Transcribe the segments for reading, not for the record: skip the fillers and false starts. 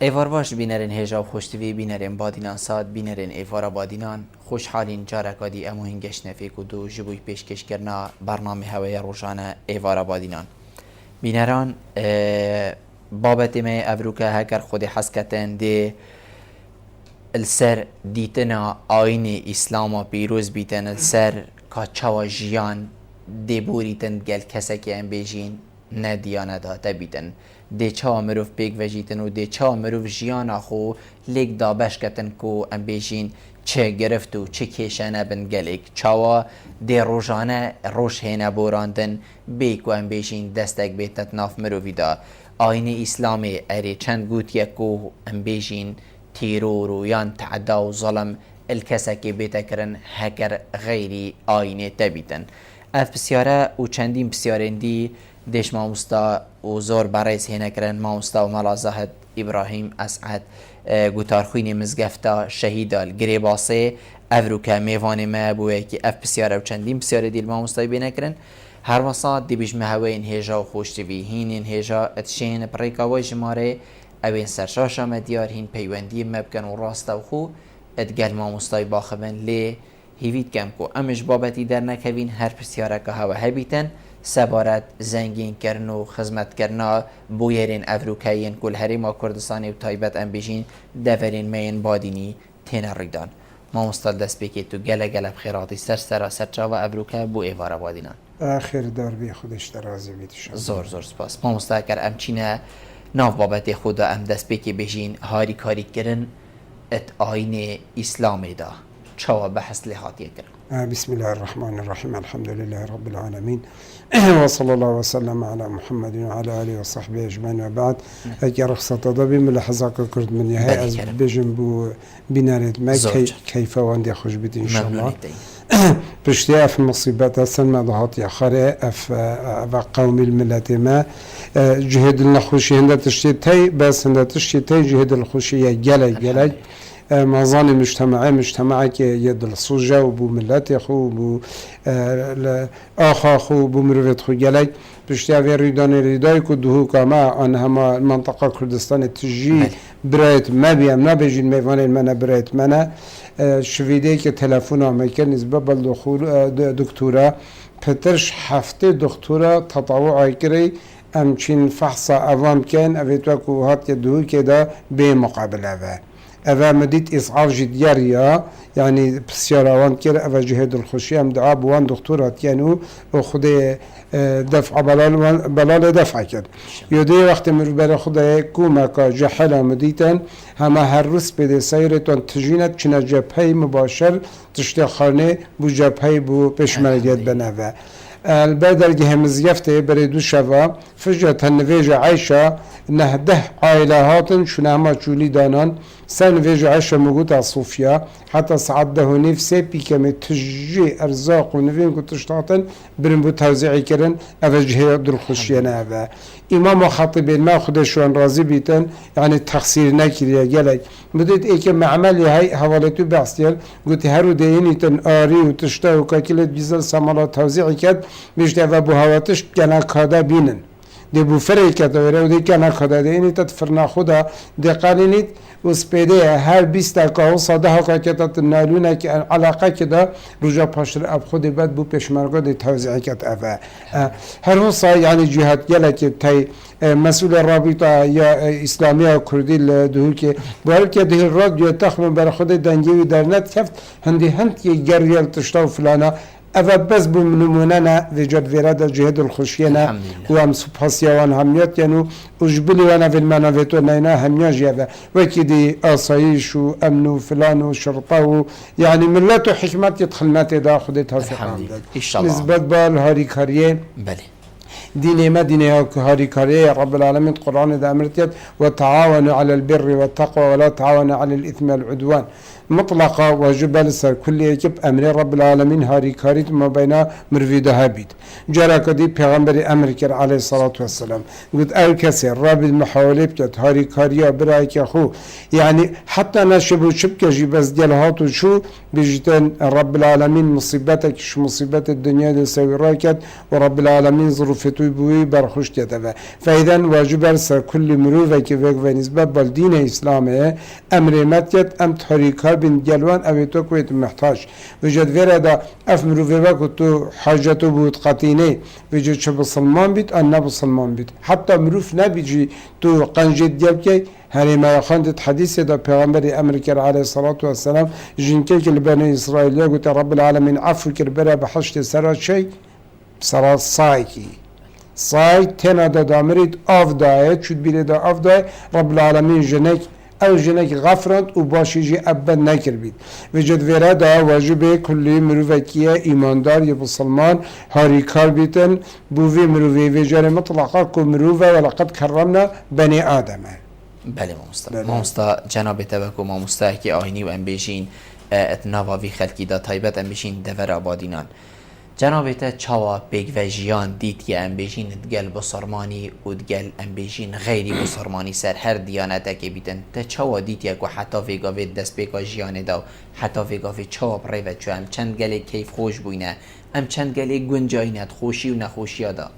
ایوار باش بینرین هجاب خوشتوی بینرین بادینان ساد بینرین ایوارا بادینان خوشحالین جارکادی امو هنگش نفیک و دو جبوی پیشکش کرنا برنامه هوای روشانه ایوارا بادینان بینران بابت می افروکه هکر خود حسکتن دی السر دیتنا آین اسلام پیروز بیتن السر که چوا جیان دی بوریتن گل کسکی ام بیجین نه دیانت ها بیتن دی چا مروف پیک وجیتن و دی چا مروف جیان خو لیک دابش کتن کو ام بیجین چه گرفت و چه کشنه بن گلیک چاوا دی روزانه روش هینه بوراندن بیک و ام بیجین دستک بیتت ناف مروفی دا آین اسلامی اری چند گوت یکو ام بیجین تیرور و یان تعدا و ظلم الکسکی بیتکرن هکر غیری آینه تبیتن اف بسیاره و چندین بسیارندی دیش ماموستا و زور برای سینه کرن ماموستا و ملازهد ابراهیم اسعد گوتارخوین مزگفتا شهیدال گریباسه افروکه میوان ما بوه که اف بسیاره و چندین بسیاره دیل ماموستای بینه کرن هر وسط دی بیش مهوین هیجا و خوشتوی هینین هیجا اتشین پریکاوی جماره اوین سرشاشا مدیار هین پیوندی مبکن و راستا و خو ادگل ماموستای باخبن لی هیوید کم کو امش بابتی در نکوین هر بسیاره که هوا هبیتن سبارت زنگین کرن و خدمت کرنا بویرین افروکایین کل هریما کردستانی و تایبت ام بیشین دورین مین بادینی تین ریدان ما مستال دست بکی تو گله گله بخیراتی سر سرچا و افروکا بو ایوارا بادینان آخر دار بی خودش درازی بیتشان زور سپاس ما مستاکر ام چینه ناف بابت خدا ام دست بکی بیشین هاری کاری کرن ات آین اسلامی دا چوا بحث لحاتی کرن بسم الله الرحمن الرحيم الحمد لله رب العالمين وصلى الله وسلم على محمد وعلى آله وصحبه أجمعين وبعد اگر رخصت دادی ملاحظه کرد من یه از بجنب بینارد ما کیف واندی خوش بید إن شاء الله پشتی اف مصیبت هستن مدهات یخاره اف قوم الملت ما جهد الخوشی هنده تشتی تی بس هنده تشتی تی جهد الخوشی گلی مازان مجتمعی که ید الصوجه و بو ملت خو بو آخا خو بو مروت خو گلی پشتی اوی ریدای که دهو کاما آن همه منطقه کردستان تجی برایت ما بیم نبیجین میوانین من برایت منه شویده که تلفن آمیکن نسبه بل دکتورا پترش هفته دکتورا تطوعی کری امچین فحص اوام کن اویتوا که هات دهو که دا به مقابله و اوه مدید اسعاف جدیاریا یعنی بسیاروان کر اوه جهد الخوشی هم دعا بوان دکتورات یعنی و خود دفع بلال دفع کرد یوده وقت مرو برای خود کومکا جحل مدیتن همه هر روز بده سیرتون تجینت چنه جبهی مباشر تشتی خانه بو جبهی بو پشمردیت بنوه البدر جهمز يفته بريدو شفا فجأة النفيجة عايشة نهده عائلات شناما جولي دانان سنفيجة عايشة موجودة صوفيا حتى صعده نفسه بكم تجي أرزاق ونفين كنت تشتاطن برنبو توزيعي كرن أفجه عبد الخشيان أفا إمام خطيب ما خدشوان رازي بيتن يعني التخسير ناكريا جالي بديت إيكا معملي هاي حوالتو بحثيال قلت هارو ديني تن آري وتشتا وكاكلت بيزل سامالا توزيعي كد بيشت أفا بوهواتش كنا كادا بينن دی بو فری که دوره و دی که نخدا دی اینی تد فرنا خدا دی قالینید و سپیده هر 20 دقیقه و صده ها که تد نالونه که علاقه که دا رجا پاشتر اب خودی بد بو پشمرگا دی توزیعی کت افا هر وصا یعنی جهت گله که تای مسئول رابطه یا اسلامی و کردی دهو که بار که دی رادیو تخم بر خود دنگیوی در نت کفت هندی هند یه گریل تشتا و فلانا أفا بس بمنموننا وجد فيراد الجهاد الخشينا وهم سبحاسيوان هميات ينو وجبلي وانا في المنافيتو نينا همياج يفا وكدي آسايش وأمن وفلان وشرطة يعني ملات وحكمات يدخلنات دا خدتها في حمد نسبة بالهاري كاريه بله ديني ما ديني هاري كاريه رب العالمين القرآن دا أمرتيات وتعاونوا على البر والتقوى ولا تعاونوا على الإثم والعدوان مطلقة واجب لسر كل يكب أمر رب العالمين هاري كاريت ما بين مروفيده هبيت جرى كدي پیغمبر أمريكا عليه الصلاة والسلام قلت أو كسر رابط محاولة بكت هاري كاريا برايك أخو يعني حتى نشبه شبكة جي بس ديال هاتو شو بيجتن رب العالمين مصيبتك شو مصيبة الدنيا دي سوي راكت ورب العالمين ظروفتو بوي برخوش تتبع فإذا واجب لسر كل مروفة كيفك ونسبة بالدين إسلامي أمر متيت أم تحريكها بين جلوان أو توكويت محتاج وجد فردا أف مروفة وكتو حاجته بود قطيني وجد شو بسلمان بيت أن بسلمان بيت حتى مروف نبيجي تو قنجد ديالكي هني ما يخاندت حديث دا پیغمبر أمريكا عليه الصلاة والسلام جنكيك لبني إسرائيل قلت رب العالمين عفو كربرا بحشت سرات شيء سرات صايكي صاي تنا دا دامريد آف دايت شد بيلي دا آف دايت رب العالمين جنك او جنك غفرت و باشي جي ابد نكر بيت وجد ويرا دا واجبه كل مروفكيه ايماندار يبسلمان هاري كار بيتن بوفي مروفي وجر مطلقا كو مروفه ولقد كرمنا بني آدم بله مامستا جناب تبکو مامستا که آینی و ام بیشین اتناوا وی خلکی دا تایبت ام بیشین دور آبادینان جناب تا چاوا بیگ و جیان دید که ام بیشین دگل بسرمانی و دگل ام بیشین غیری بسرمانی سر هر دیانتا که بیتن تا چاوا دید که حتی ویگاوی دست بیگا جیان دا حتی ویگاوی چاوا بریوت چو ام چند گلی کیف خوش بوینه ام چند گلی گنجاینت خوشی و نخوشی دا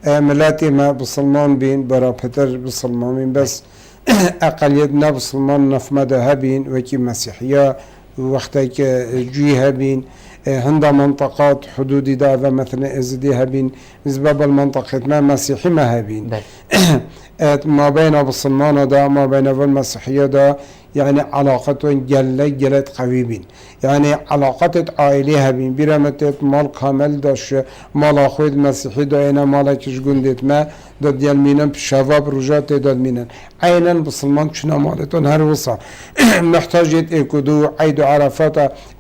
ملاتي ما بسلمان بين برا بتر بسلمان بين بس أقليتنا بسلمان نفمدها بين وكي مسيحية وقتك جيها بين هند منطقات حدود دعوة مثلا ازديها بين نسبة المنطقة ما مسيحي ما هبين ما بين بسلمان دا ما بين المسيحية دا يعني علاقتهم جلت قوي بين يعني علاقات عائليها بين برمتت مال كامل داش مال أخوي مسيحي دا أنا مالكش جندت ما دا ديال مينن شباب رجات دا مينن عينا بسلمان شنا مالتون هر وصا محتاجت اكدو عيد عرفات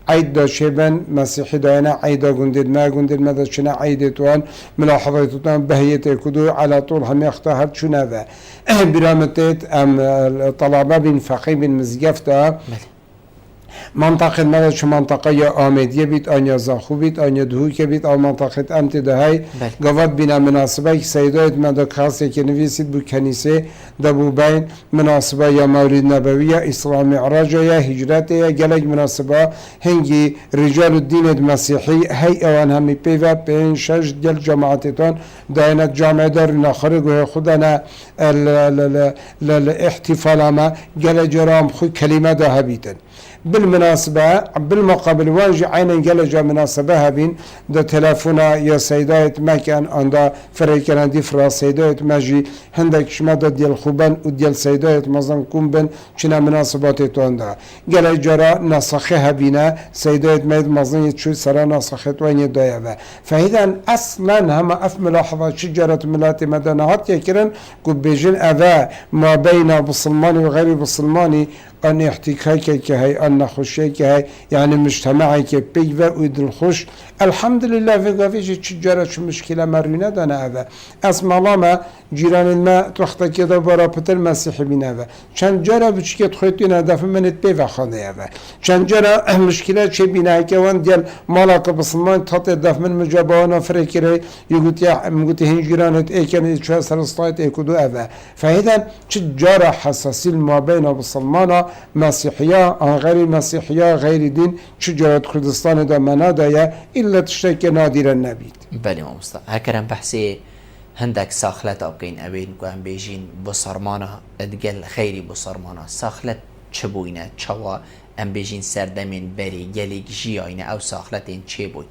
عيد دا شبن مسيحي دا أنا عيد جندت ما دا شنا عيدتوان ملاحظتوان بهيت اكدو على طول هم يختهر شنا ذا برمتت ام طلبة بين فقيه بين مزجفتا منطقة ماذا شو منطقة آمدية بيت آنيا زاخو بيت آنيا دهوكة بيت أو منطقة أمتدى هاي قوات بنا مناسبة سيدات ماذا خاصة كنفيسيد بو كنيسة دبو بين مناسبة يا مولد نبوية إسلام معراج يا هجرات يا جلج مناسبة هنجي رجال الدين المسيحي هاي أوان همي بيفا بين شج ديال جماعتتان داينة جامعة دار نخرج وخدنا الاحتفال ما جلج رام خو كلمة ده بيتن بالمناسبة بالمقابل واجي عينا جلجة مناسبة بين دا تلافونا يا سيدات ما كان عند فريقنا دي فرا سيدات ماجي هندك شمادة ديال خوبان وديال سيدات مزن كومبن شنا مناسبات توندا جلجة نسخها بينا سيدات مايد مزن يتشو سرا نسخت وين يدايبا فإذا أصلا هم أف ملاحظة شجرة ملاتي مدنهات يكرن كبيجن أذا ما بين بسلماني وغير بسلماني أن احتكاكي كهي أن خشي كهي يعني مجتمعي كبيجوا ويدل خوش الحمد لله في قافيش تجارة شو مشكلة مرينا دانا هذا اسم الله ما جيران الماء تخطى كده برا بتر مسيحي بين هذا شان جرى بشكل خيطين هذا في من البيفا خانة هذا شان جرى مشكلة شيء بينها كوان ديال مالك بصمان تحط الدف من مجابانا فريكري يقول هين جيران ايه كان يتشوى سرسطايت ايه كدو هذا فإذا تجارة حساسي ما بين بصمانا مسيحية عن غير مسيحية غير دين تجارة كردستان دا منادايا إلا تشتكي نادر النبي بله مامستا هكرم بحثي هندك ساخلت أبقين أبين كوان بيجين بصرمانا ادقل خيري بصرمانا ساخلت چبوينة چوا ام بيجين سردمين بري جليك جياينة أو ساخلتين چه بوين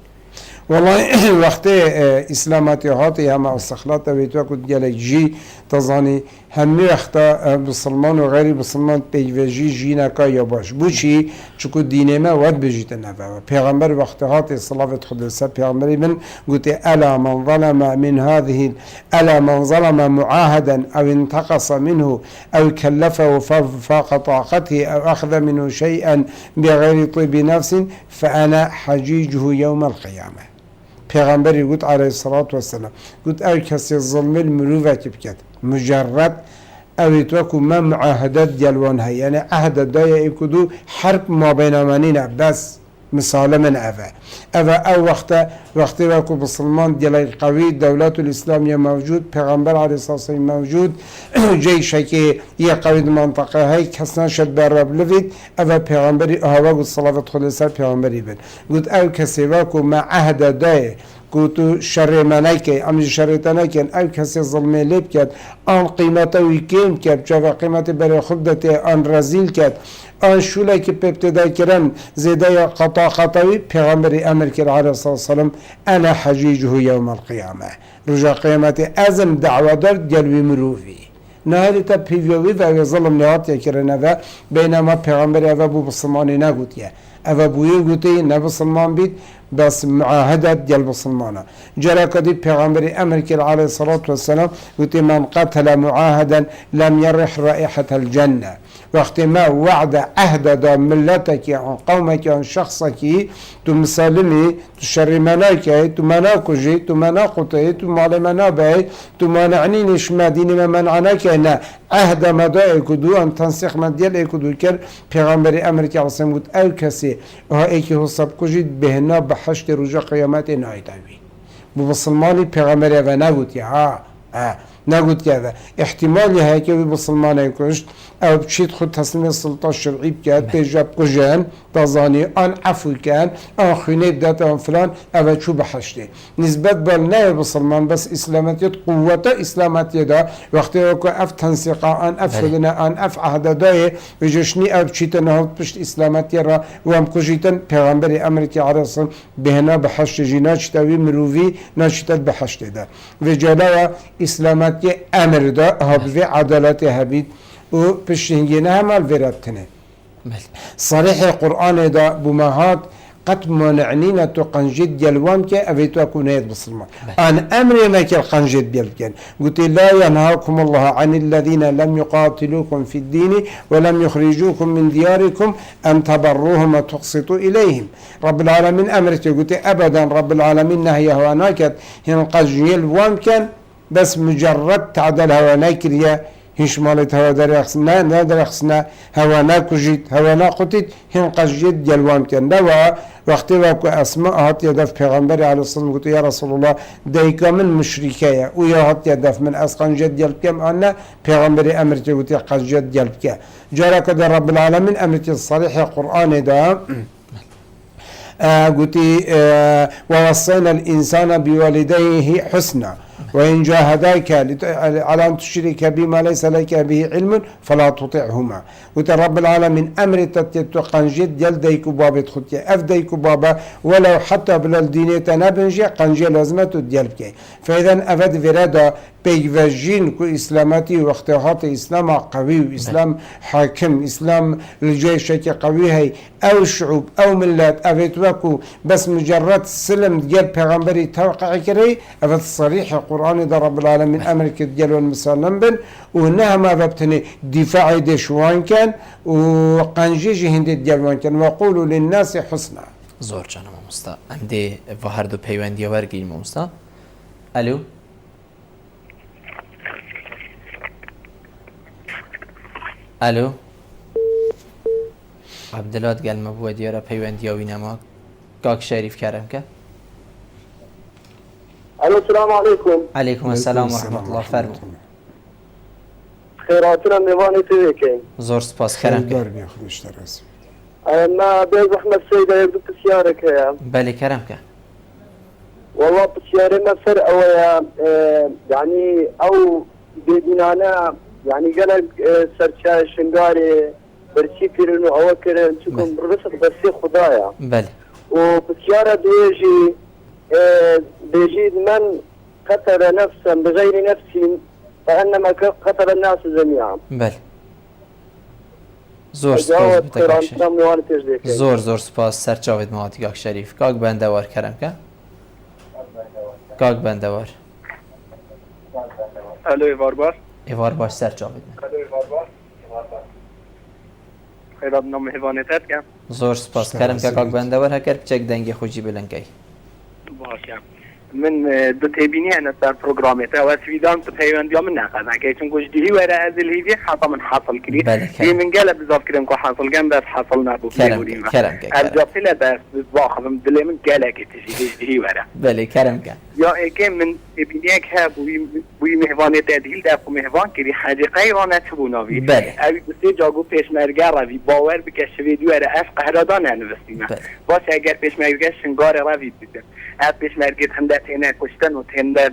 والله وقت اسلاماتي هاتي هما استخلاط بيتوا كنت جالك جي تظاني همي وقتا بسلمان وغير بسلمان بيجي جينا كا يباش بوشي چكو دينه ما ود بجيت النفا پیغمبر وقت هاتي صلاة خدسة پیغمبر من قلت ألا من ظلم من هذه ألا من ظلم معاهدا أو انتقص منه أو كلفه فاق طاقته أو أخذ منه شيئا بغير طيب نفس فأنا حجيجه يوم القيامة پیغمبر قلت عليه الصلاة والسلام قلت أو كسي الظلم المروفة بكت مجرد اویت وکو ما معاهدت دلوان هی یعنی عهد دای اکدو حرب ما بین منینا بس مثال من او وقت وکو بسلمان دلای قوی دولت الاسلامی موجود پیغمبر علیه السلام موجود جیش که یه قوی منطقه های کس نشد براب لفید او پیغمبری اهوا گود صلوات خود سر پیغمبری بید گود او کسی وکو ما عهد دای گوتو شر منکه امی شرطانه کن او کسی ظلمه لیب کرد آن قیمت وی کم کرد جا قیمت برای خود داته آن رزیل کرد آن شوله که ابتدا کردن زیده یا خطاوی پیغمبری امر کرد علیه السلام انا حجیجه یوم القیامه رجا قیامت ازم دعوه دار جلوی مروفی نهاری تا پیویوی و ظلم نهات کرنه و بینما پیغمبری او بو بسلمانی نگوتیه او بویی گوتی نبسلمان بید بس معاهدت ديال بسلمانا جرى كدي پیغمبر امريكا عليه الصلاة والسلام قلت من قتل معاهدا لم يرح رائحة الجنة وقت ما وعد عهد دا ملتك عن قومك عن شخصك تو مسالمي تو شر مناكي تو مناكجي تو مناقطي تو مال منابعي تو مانعني نشما ديني ما منعناك انا عهد مدائي كدو ان تنسيخ من ديال اي كدو كر پیغمبر امريكا عليه الصلاة والسلام قلت او كسي ها ايكي هو سبكجي بهنا بحشت رجا قيامات نايتاوي ببسلماني پیغمبر او نگوت يا نگوت که احتمالی هایی که بسلمانه کشت او بچید خود تصمیم سلطان شرعی بکرد پیجاب کجان تازانی آن عفو کن آن خونه بدات آن فلان او چو بحشته نسبت بال نه بسلمان بس اسلامتیت قوت اسلامتی دا وقتی که اف تنسیقا آن اف فلنا آن اف عهد دای و جشنی او بچید نهاد پشت اسلامتی را و هم کجیتن پیغمبر امریکا علیه السلام بهنا بحشت جینا چتاوی مرووی ناشتت بحشته دا و جدا اسلامتی امر دا هبوی عدالت هبید و پشتینگینه همال ویرابتنه صریح قرآن دا بمهات قد مانعنين تو قنجد ديالوام كي أبيتوا كونيت بسلمان أن أمر ما كي القنجد ديالكن قلت لا ينهاكم الله عن الذين لم يقاتلوكم في الدين ولم يخرجوكم من دياركم أن تبروهم وتقسطوا إليهم رب العالمين أمرت قلت أبدا رب العالمين نهي هواناكت هن قنجيل وام كان بس مجرد تعدل هواناك ريا هیچ مالت هوا درخسنا نه درخسنا هوا نکجید هوا نقطید هن قجید جلوان کنده و وقتی وقت اسماء هات يدف پیغمبر علیه السلام گفت یا رسول الله دیگه من مشرکه و یا هات يدف من اسقان جد جلب کم آن پیغمبر امرت گفت قجید جلب که جرا کد رب العالمین امرت صریح قرآن دا قلت ووصينا الإنسان بوالديه حسنا وإن جاهداك على أن تشرك بما ليس لك به علم فلا تطعهما وترب العالمين أمر تتقنجد ديال ديكو بابا تخطي أف ديكو بابا ولو حتى بلا الدينية نبنجي قنجي لازمته ديال بكي فإذا أفد فرادا بيجوجين كو إسلاماتي واختيارات إسلام قوي وإسلام حاكم إسلام الجيش قوي هي أو شعوب أو ملات أفد وكو بس مجرد سلم ديال بيغمبري توقع كري أفد صريح القرآن ده رب العالمين أمريكا ديال والمسلم بن ونها ما ببتني دفاعي دشوان كان وقنجيجي هندي ديال وان كان وقولوا للناس حسنا زور جانم مستا ام دي وهردو پیوندی ورگی مستا الو الو عبدالله قال ما بو ديارا پیوندی وینما کاک شریف کرم که الو السلام عليكم. عليكم السلام ورحمة الله فرمو. خيراتنا نيواني تيكين. زور سپاس کرم که. ما بيز احمد سيدة يبدو بسيارك يا. بله کرم که. والله بسياري ما فرق ويا يعني او بدينانا يعني قال سرچا شنغاري برشي كيرنو او كيرن تكون برسك بس خدايا. بله. وبسيارة بيجي بيجيد من قتل نفسا بغير نفس فانما قتل الناس جميعا. بله. زور سپاس زور سپاس سر جاوید مهاتی کاک شریف کاک بندوار کرم که کاک بندوار الو ایوار باش سر جاوید خیرات نام حیوانیتت کم زور سپاس کرم که کاک بندوار هکر چک دنگی خوشی بلنگی باشم من دو تبيني أنا صار برنامجته وسويدان تبين يوم النقد كيشن جديه ورا هذا الهيدي حتى من حصل كذي في من قال بزاف كذا نكو حصل جنب بس حصلنا أبو كرم الجواب لا بس باخذ من دلي من قالك تجي جديه ورا بله كرم يا كم من تبينيك هاب وي مهوانة تدهيل دافع مهوان كذي حاجة غيرانة تبونا في أبي بس جاكو پیش مرجع روی باور بکش ویدیو را اف قهردان نوستیم باشه اگر پیش مرجع شنگار روی بیدن اف پیش مرجع هم در تینه کشتن و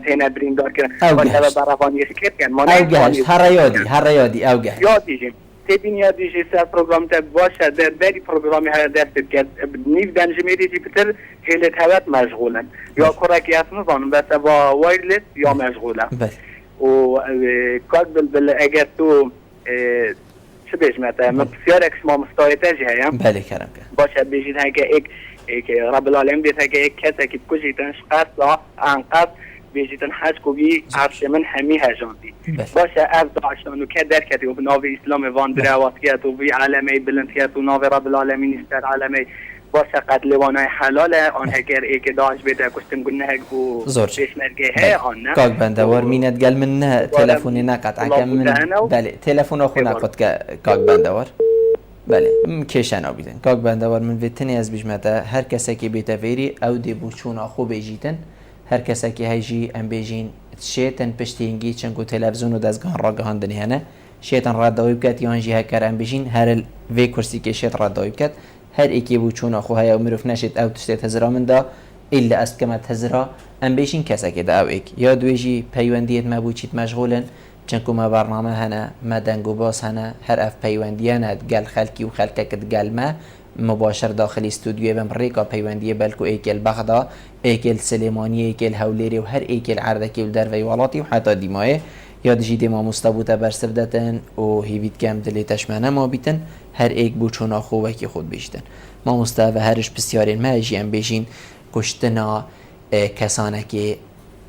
تینه بریندار کردن و هر برابانی شکست کن ما نه هر یادی اوگه یادیجیم تبین یادیجی سر پروگرام تا باشه در بری پروگرامی هر دست کرد نیو دانجمیری جی پتر هیلت هوت مشغولن یا کراکی اسنزانم بس با وایرلس یا مشغولن و کار بل اگر تو چه بیش مثلا من بسیار ما مستعد جایم بله کردم باشه بیشتر هنگه یک رب العالمین بیت هنگه یک کسی که کجیتنش قصد انقص بیشتر حج کوبی عرش من همی هجاندی باشه از داشتن که در کتی و بناوی اسلام وان درواتیت و بی علمه بلندیت و ناوی رب العالمین استر علمه باشه قتل وانای حلاله آن هگر ایک داعش بده کشتن گنه و پیشمرگه آن نه کاک بندوار مینت گل من نه تلفونی نقطع کم من بله تلفون آخو نقط کاک بندوار بله کشن آبیدن کاک بندوار من ویتنی از بیشمته هر کسی که بیت ویری او دی بوچون آخو بیجیتن هر کسی که هیجی ام بیجین شیطن پشتینگی چنگو تلفزیون و دزگان را گهاندنی هنه شیطن را داوی بکت یان جی هکر ام بیجین هر وی کرسی که شیطن را داوی بکت هر ایکی بوچون آخو های او مروف نشید او تشتید هزرا من دا ایلا است کمت هزرا ام بیشین کسا که دا او ایک یا دویجی پیوندیت ما بوچید مشغولن چنکو ما برنامه هنه ما دنگو باز هنه هر اف پیوندیانت گل خلکی و خلککت گل ما مباشر داخل استودیو بم ریکا پیوندیه بلکو ایکل بغدا ایکل سلیمانی ایکل هولیری و هر ایکل عردکی و در ویوالاتی و حتی دیمایه یاد جیدی ما مستبوطه برسردتن و هیوید کم دلی تشمنه ما بیتن هر ایک بوچون آخو وکی خود بیشتن ما مستوى هرش بسیارین ما اجی ام بیشین کشتنا کسانه که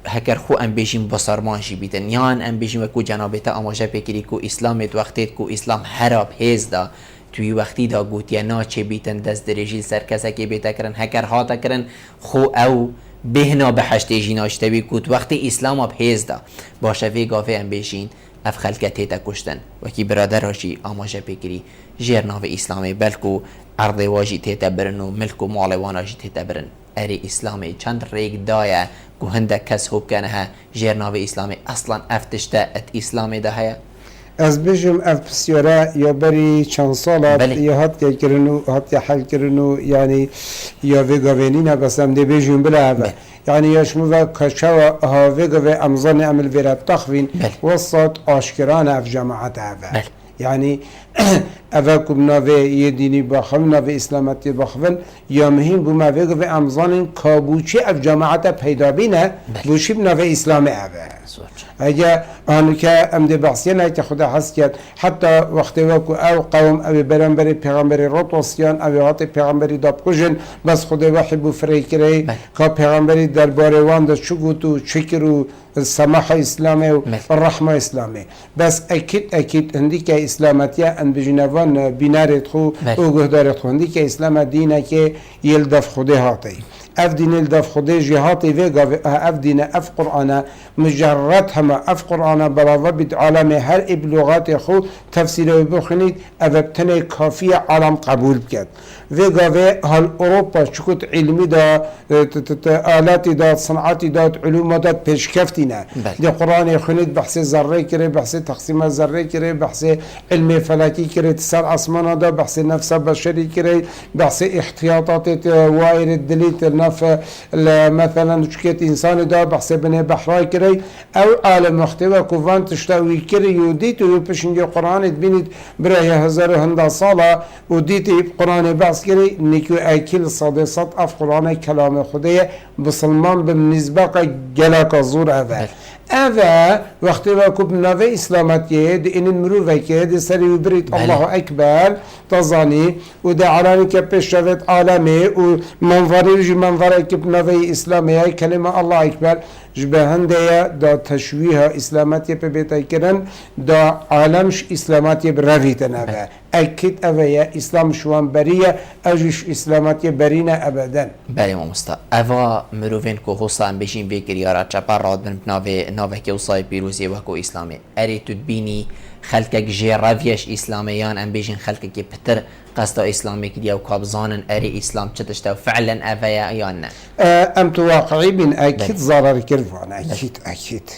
هکر خو ام بیشین بسارمانشی بیتن یان ام بیشین وکو جنابتا آماجه بکری کو اسلامت وقتیت کو اسلام هراب هیز دا توی وقتی دا گوتیا ناچه بیتن دست درجیل سر کسا که بیتا کرن هکر هاتا کرن خو او بهنا به حشت جیناشته بی کود وقتی اسلام اب هیز دا باشه وی گافه ام بیشین اف خلکتی تا کشتن وکی برادر هاشی آماجه بکری جرناو اسلامی بلکو عرض واجی تیتا برن و ملک و مال واناجی تیتا برن اری اسلامی چند ریگ دایه که هنده کس خوب کنه ها جرناو اسلامی اصلا افتشته ات اسلامی ده های از بجم اف بسیاره یا بری چند سالت یا هات کرنو هات حل کرنو یعنی یا وگاوینی نبسم دی بجم بله يعني يشمل كشوا هاوجه أمزان عمل فيرات تخوين وسط أشكران في جماعة يعني أفكم نافي يديني بخل نافي إسلامتي بخل يومهم بما فيك في أمزان كابوشي في جماعة پیدا بينه بوشي بنافي إسلامي أبا اجا آنکه ام دی بحثیان که خدا هست کرد حتی وقتی وکو او قوم او برانبری پیغمبری روتوسیان او هات پیغمبری داب کجن بس خدا وحی بو فریکری که پیغمبری درباره وان دا چگوتو چکرو السماح اسلامي والرحمة اسلامي بس اكيد هنديك اسلامتيا ان بجنوان بينار تخو وجهدار تخو هنديك اسلام دينه كي يلدف خدي هاتي اف دين يلدف خدي جهاتي فيغا اف دين اف قرآن مجرد هما اف قرآن براوة بد عالم هر ابلغات خو تفسيره بخنيد ابتني كافية عالم قبول بكت فيغا في هال اوروبا شكوت علمي دا آلاتي دا صنعاتي دا علوم دا بيشكفتي دی قرآن خونید بحث ذره کرده بحث تقسیم ذره کرده بحث علم فلکی کرده سر آسمان دا بحث نفس بشری کرده بحث احتیاطات وایر دلیت نف مثلا چکت انسان دا بحث بنه بحرای کرده او عالم محتوا کوان تشتوی کرده یودیت و پشنگ قرآن بینید برای هزار هنده ساله و دیت قرآن بحث کرده نیکو اکیل صد اف قرآن کلام خوده بسلمان بالنسبه گلک زور اول اوه وقتی وکوب نوه اسلامتیه دی این مروفه که دی سری برید الله اکبر تزانی و دی علامی که پیش شود عالمه و منظری منظره که نوه اسلامیه کلمه الله اکبر جبهندية دا تشويه إسلاماتية ببيتا كرن دا عالمش إسلاماتية براغيتنا با أكيد أفيا إسلام شوان برية أجوش إسلاماتية برينا أبدا بله مامستا اوا مروفين کو خصا ام بيجين بكر يارا چپا راد بن ناوه که وصای پیروزی وکو اسلامي اري تدبيني خلقك جيرافيش اسلاميان ام بيجين خلقك بتر قصدا اسلامي كديا وكابزانن اري اسلام چتشتا فعلا افيا يانا أم واقعي بن أكيد ضرر كرفان أكيد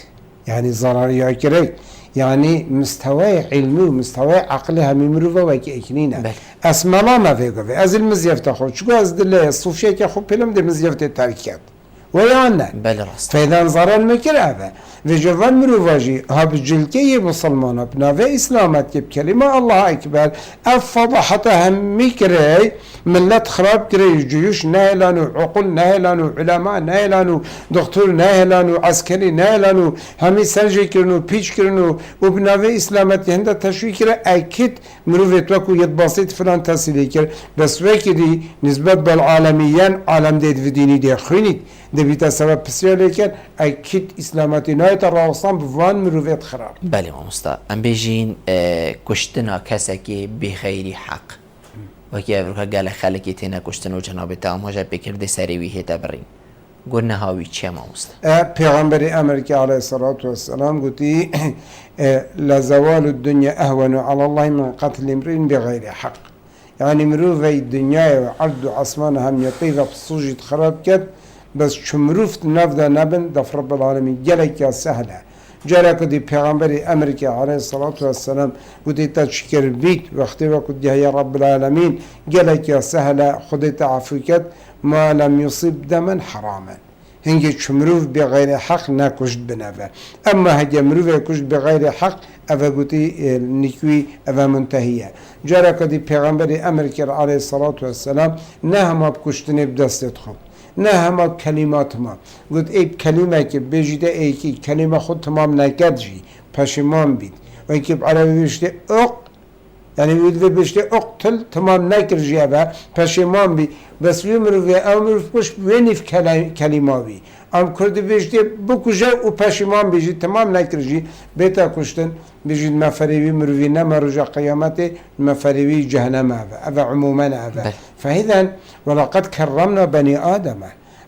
يعني ضرر يكري يعني مستوى علمي ومستوى عقلها ممروفة وكي اكنينا اسمالا ما فيقفي از المزيفت خود شكو از دل الصوفية كي خود بلم دي مزيفت التاريخيات ويانا بل راست فإذا ضرر مكرافة في جوان مروفاجي هاب جلكي مسلمان بنافي اسلامات بكلمة الله اكبر افضحتها هم مكري ملت خراب كري جيوش ناهلانو عقل ناهلانو علماء ناهلانو دكتور ناهلانو عسكري ناهلانو همي سرجي كرنو بيش كرنو وبنافي اسلامات هنده تشوي كري اكيد مروفيت وكو يد بسيط فلان تسيلي كر بس وكي نسبة بالعالميان عالم ديد في ديني دي خرينيت دبيتا سبب بسيار لكن اكيد اسلاماتي نهاية الرأسان بفان مروفيت خراب بله مامستا ام بيجين كشتنا كسكي بخير حق وكي افريقا قال خلقي تينا كشتنو جناب تام هجا بكرد سريوي هيتا برين قلنا هاوي چه مامستا پیغمبر امریکا عليه الصلاة والسلام قلتي لزوال الدنيا اهون على الله من قتل امرئ بغير حق يعني مروفي الدنيا وعرض عصمان هم يطيغ بصوجي خراب كد بس شمروفت نفذا نبن دف رب العالمين جلك يا سهلة جلك دي پیغمبر امریکا عليه الصلاة والسلام قلتي تشكر بيت وقتی وقت يا رب العالمين جلك يا سهلة خدت عفوكت ما لم يصيب دما حراما هنجي شمروف بغير حق ناكشت بنفا اما هجي مروف يكشت بغير حق افا قلتي نكوي افا منتهية جلك دي پیغمبر امریکا عليه الصلاة والسلام نهم بكشتني بدست خب نه همه کلمات ما گفت ای کلمه که بجیده ای که کلمه خود تمام نکرد جی پشیمان بید و اینکه عربی بشته اق یعنی ویدوی بشته اقتل تمام نکر جی و پشیمان بید بس وی مروی امروف پشت وینیف کلمه بی ام کرده بشته بکجه و پشیمان بیجی تمام نکر جی بیتا کشتن بيجي مفريوي مروينا مرجع قيامته مفريوي جهنم هذا عموما هذا فإذا ولقد كرمنا بني آدم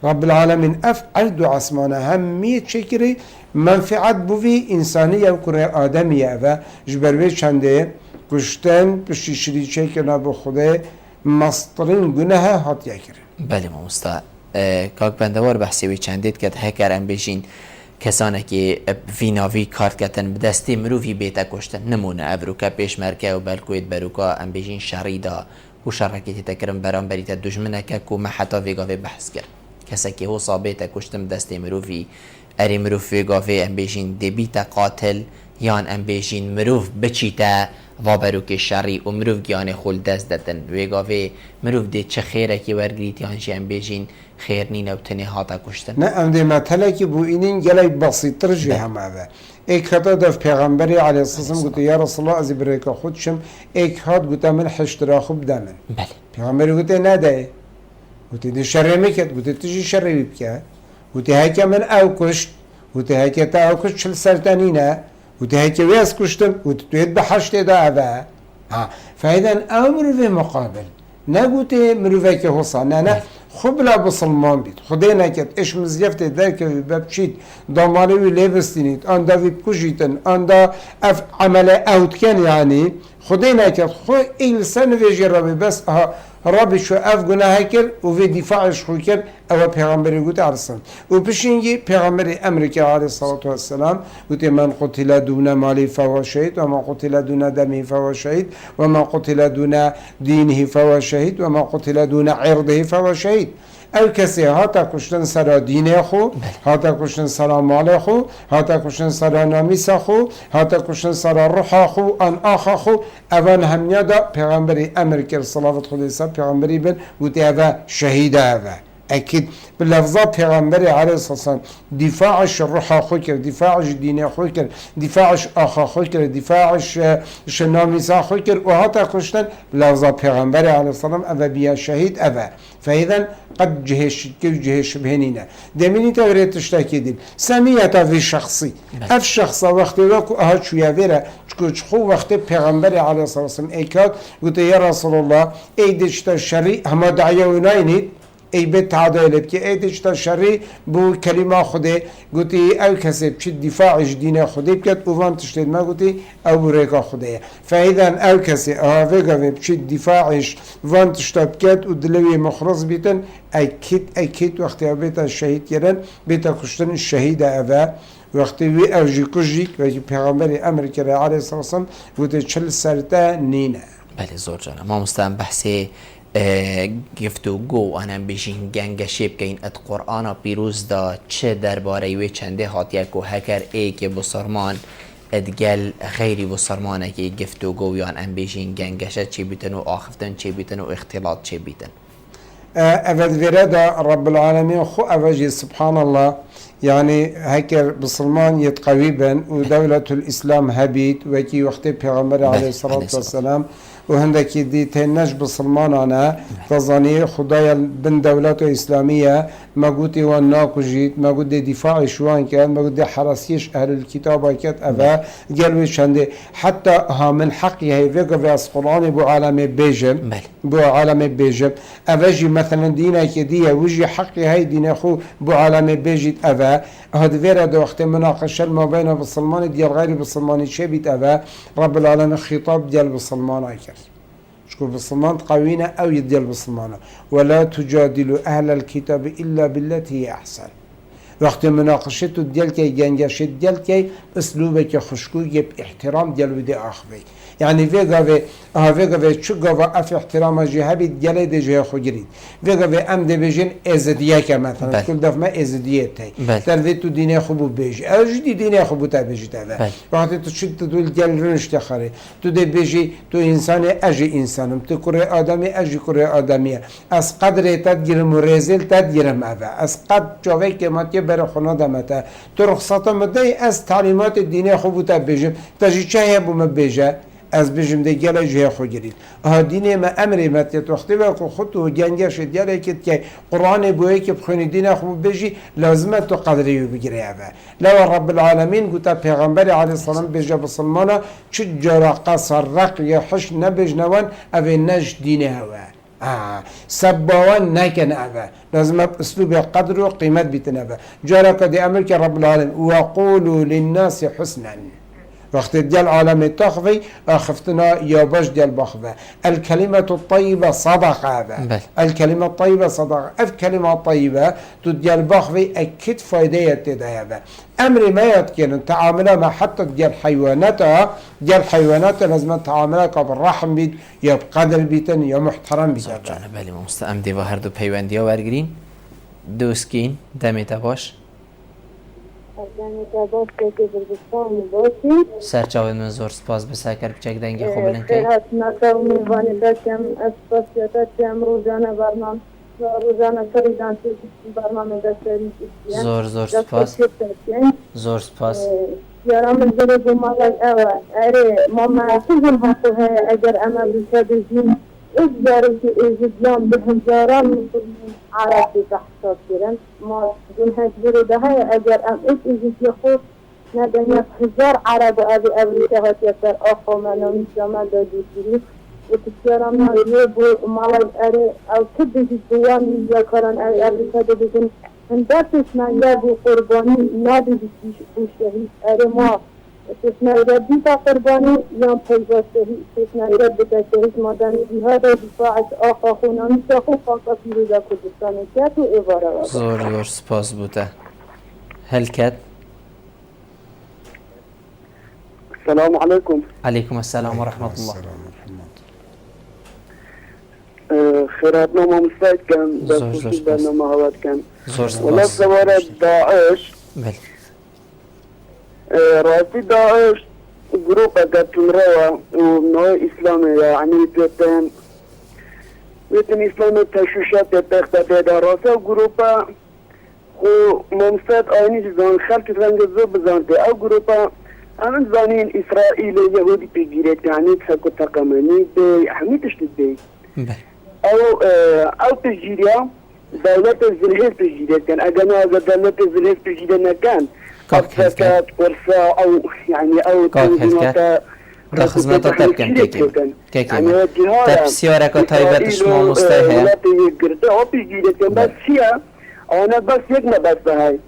رب العالمين أفعل عصمنا همية شكري منفعت بوي إنسانية وكرة آدمية هذا جبروي شنده كشتن بشي شريكي كنا بخده مصطرين جنها هات يكر بله مامستا كاك بندوار بحثي چندید كد هكر ام بيجين کسانی که ویناوی کارت کردن بدستی مروفی بیتا کشتن نمونه افروکا پیشمرکه و بلکوید بروکا ام بیجین شریدا و شرکتی تکرم برام بریتا دجمنه که کو محتا ویگاوی بحث کرد کسی که هو صابیتا کشتن بدستی مروفی اری مروف ویگاوی ام بیجین دبیتا قاتل یان ام بیجین مروف بچیتا و بروک شری و مروف گیان خول دست دادن ویگاوی مروف دی چه خیره که ورگریت یانشی ام بیجین خیر نینه و تنه هاتا کشتن نه ام دی مثلا که بو اینین گلای بسیط تر جه هم اوه ایک هاتا دف پیغمبری علیه السلام گوته یا رسول الله از بریکا خودشم ایک هات گوته من حشترا خوب دامن بله پیغمبری گوته نده گوته دی شره میکد گوته تجی شره بیبکه گوته هکه من او کشت گوته هکه تا او کشت چل سرطانینه گوته هکه ویز کشتم گوته توید به حشت دا اوه فایدن امر و مقابل نگوته مروفه که حسان نه خوب لا بسلمان بید خدای نکرد اش مزیفت در که ببچید دامانه وی لیبستینید آن دا وی بکجیتن آن دا اف عمل اوت کن یعنی خدای نکرد خو ایل سن ویجی رابی بس رابی شو اف گناه کرد و وی دفاعش خو کرد او پیغمبری گوته عرصن و پشینگی پیغمبری امریکا علیه الصلاة والسلام گوته من قتل دون مالی فهو شهید و من قتل دون دمی فهو شهید و من قتل دون دینه فهو شهید و من قتل دون عرضه فهو شهید او کسی هاتا کشتن سرا دین خو هاتا کشتن سرا مال خو هاتا کشتن سرا نامیس خو هاتا کشتن سرا روح خو ان آخا خو اوان همیا دا پیغمبری امریکا صلوات خدای سب پیغمبری بن گوتی اوه شهید اوه أكيد باللفظات پیغمبر عليه الصلاة والسلام دفاعش روح خوكر دفاعش دين خوكر دفاعش آخا خوكر دفاعش شناميسا خوكر وهاتا كشتن بلفظات پیغمبر عليه الصلاة والسلام أبا بيا شهيد أبا فإذا قد جهش جهش بهنينا دميني توريت تشتكي دين سمية في شخصي اف شخص وقت لك اهات شوية فيرا چخو وقت پیغمبر عليه الصلاة والسلام ايكاد قلت يا رسول الله اي دشتا شري هما دعيوناينيد ای به تعادل که ای دشتا شری بو کلمه خوده گویی او کسی بچه دفاعش دین خوده بکد اوان تشتید ما گویی او ریکا خوده فایدن او کسی آویگا بچه دفاعش وان تشتا بکد و دلوی مخرص بیتن اکید وقتی او بیتا شهید کردن بیتا کشتن شهید اوه وقتی وی اوجی کجی که پیغمبر امر کرده علیه الصلاة والسلام گویی چل سرتا نینه. بله زور جانا ما مستعم بحثی گفتگو آنم بیشین گنگشی بکین ات قرآن پیروز دا چه درباره وی چنده هاتیه که هکر ای که بسرمان ادگل غیری بسرمانه که گفتگو یان ام بیشین گنگشه چه بیتن و آخفتن چه بیتن و اختلاط چه بیتن أفد فردا رب العالمين خو أفجي سبحان الله يعني هكر بسلمان يتقويبا ودولة الإسلام هبيت وكي وقت پیغمبر عليه الصلاة والسلام وهندك دي تنج بسلمان أنا تظني خدايا بن دولة إسلامية ما قلتي والناقو جيت ما قلت دفاع شوان كان ما قلت حراسيش أهل الكتاب كات أفا قالوا شند حتى ها من حقي هي فيقا في أسقلاني بو عالم بيجم بو عالم بيجم أفاجي مثلا دينا كدية وجي حقي هاي دينا خو بو عالم بيجيت أفا هاد فيرا دو وقت مناقشة ما بين بسلمان ديال غير بسلماني شبيت أفا رب العالمين خطاب ديال بسلمان أكر شكو بسلمان قوينا أو يديال بسلمان ولا تجادلوا أهل الكتاب إلا بالتي هي أحسن وقت مناقشته ديال كي جنجشت ديال كي اسلوبك خشكو يب احترام ديال ودي اخوي يعني فيغا شو غوا اف احترام جهبي ديال دي جه خجري فيغا ام دي بيجن ازديه كمثلا كل دف ما ازديتي تلفيتو ديني خبو بيجي اجدي ديني خبو تا بيجي تا وقت تشد تقول ديال رنش تخري تو دي بيجي تو انسان اجي انسانم تو كره ادمي اجي كره ادميه اس قدر تدير مرزل تدير ما اس قد جوي كماتي بر خنا دمته تو رخصت مدي از تعلیمات دینی خوبوتا بيجم تجي چه بو مبيجه از بيجم دي گله جه خو گرید ها دین ما امر مت توختی و خود و جنگش دیاره که قرآن بوئه که بخونی دین خو بيجي لازم تو قدری بگیری اوه لو رب العالمین گوتا پیغمبر علیه السلام بيجه بسلمانا چه جرقه سرق یا حش نبجنوان اوه نش دینه اوه سبوان نكن أبا لازم أسلوب قدر وقيمة بتنبا جارك دي أمريكا رب العالمين وقولوا للناس حسنا وقت ديال عالم التخفي أخفتنا يا باش ديال بخفة الكلمة الطيبة صدقة أبا الكلمة الطيبة صدقة أف كلمة طيبة تديال بخفة أكيد فايدة تدايبا أمر ما يتكلم تعاملها مع حتى ديال حيواناتها لازم تعاملها بالرحم بيت يا بقدر بيتن يا محترم بيتن جانا بالي مستعم دي وهردو بيوانديا وارگرين دوسكين دميتا باش سرچاوی من زور سپاس بسکر بچک دنگی خوب بلند که زور سپاس زور سپاس یارم بزرگ جمعه اره ما معصوم هم اگر اما بسازیم إجباري إجباري بهزاران مسلمين عربي تحت كيران ما جنها جبري ده أجر أم إيش يخوف ندني هزار عرب أبي أمريكا هتيسر أخو منهم جمال داديسي وتجارة ما يبو مال أري أو كده جوان يذكرن أي أمريكا داديسن هندسش ما يبو قرباني نادي بشهيد أري ما تسمع ربي قرباني يوم فيزته تسمع ربي تشهد مدن بهذا دفاع آخا خونا نشاخو فاقا في رضا كردستان كاتو إبارة زور سپاس بوده هل كات السلام عليكم. عليكم السلام ورحمة الله. خيراتنا ما مستعد كان زور سپاس ما هوات كان زور سپاس ولا سوارة داعش بله راسي داعش جروب قتل روا ونوع إسلامي يعني بيتين ويتن إسلام التشوشات تبقى بدراسة وجروبا وممسات آيني زان خلق رنگ زو بزانته أو جروبا أمن زانين إسرائيل يهودي بيجيرت يعني تسكو تقامني بحمي تشتد بي أو تجيريا دولة الزلهير تجيرت كان أجمع دولة الزلهير تجيرنا كان أفكات ورسا أو يعني أو تنظيمات ده خدمات تبكم كيكي تب سيارك طيبة شما مستهى أو تجيرت كان بس هي أنا بس يجنا بس هاي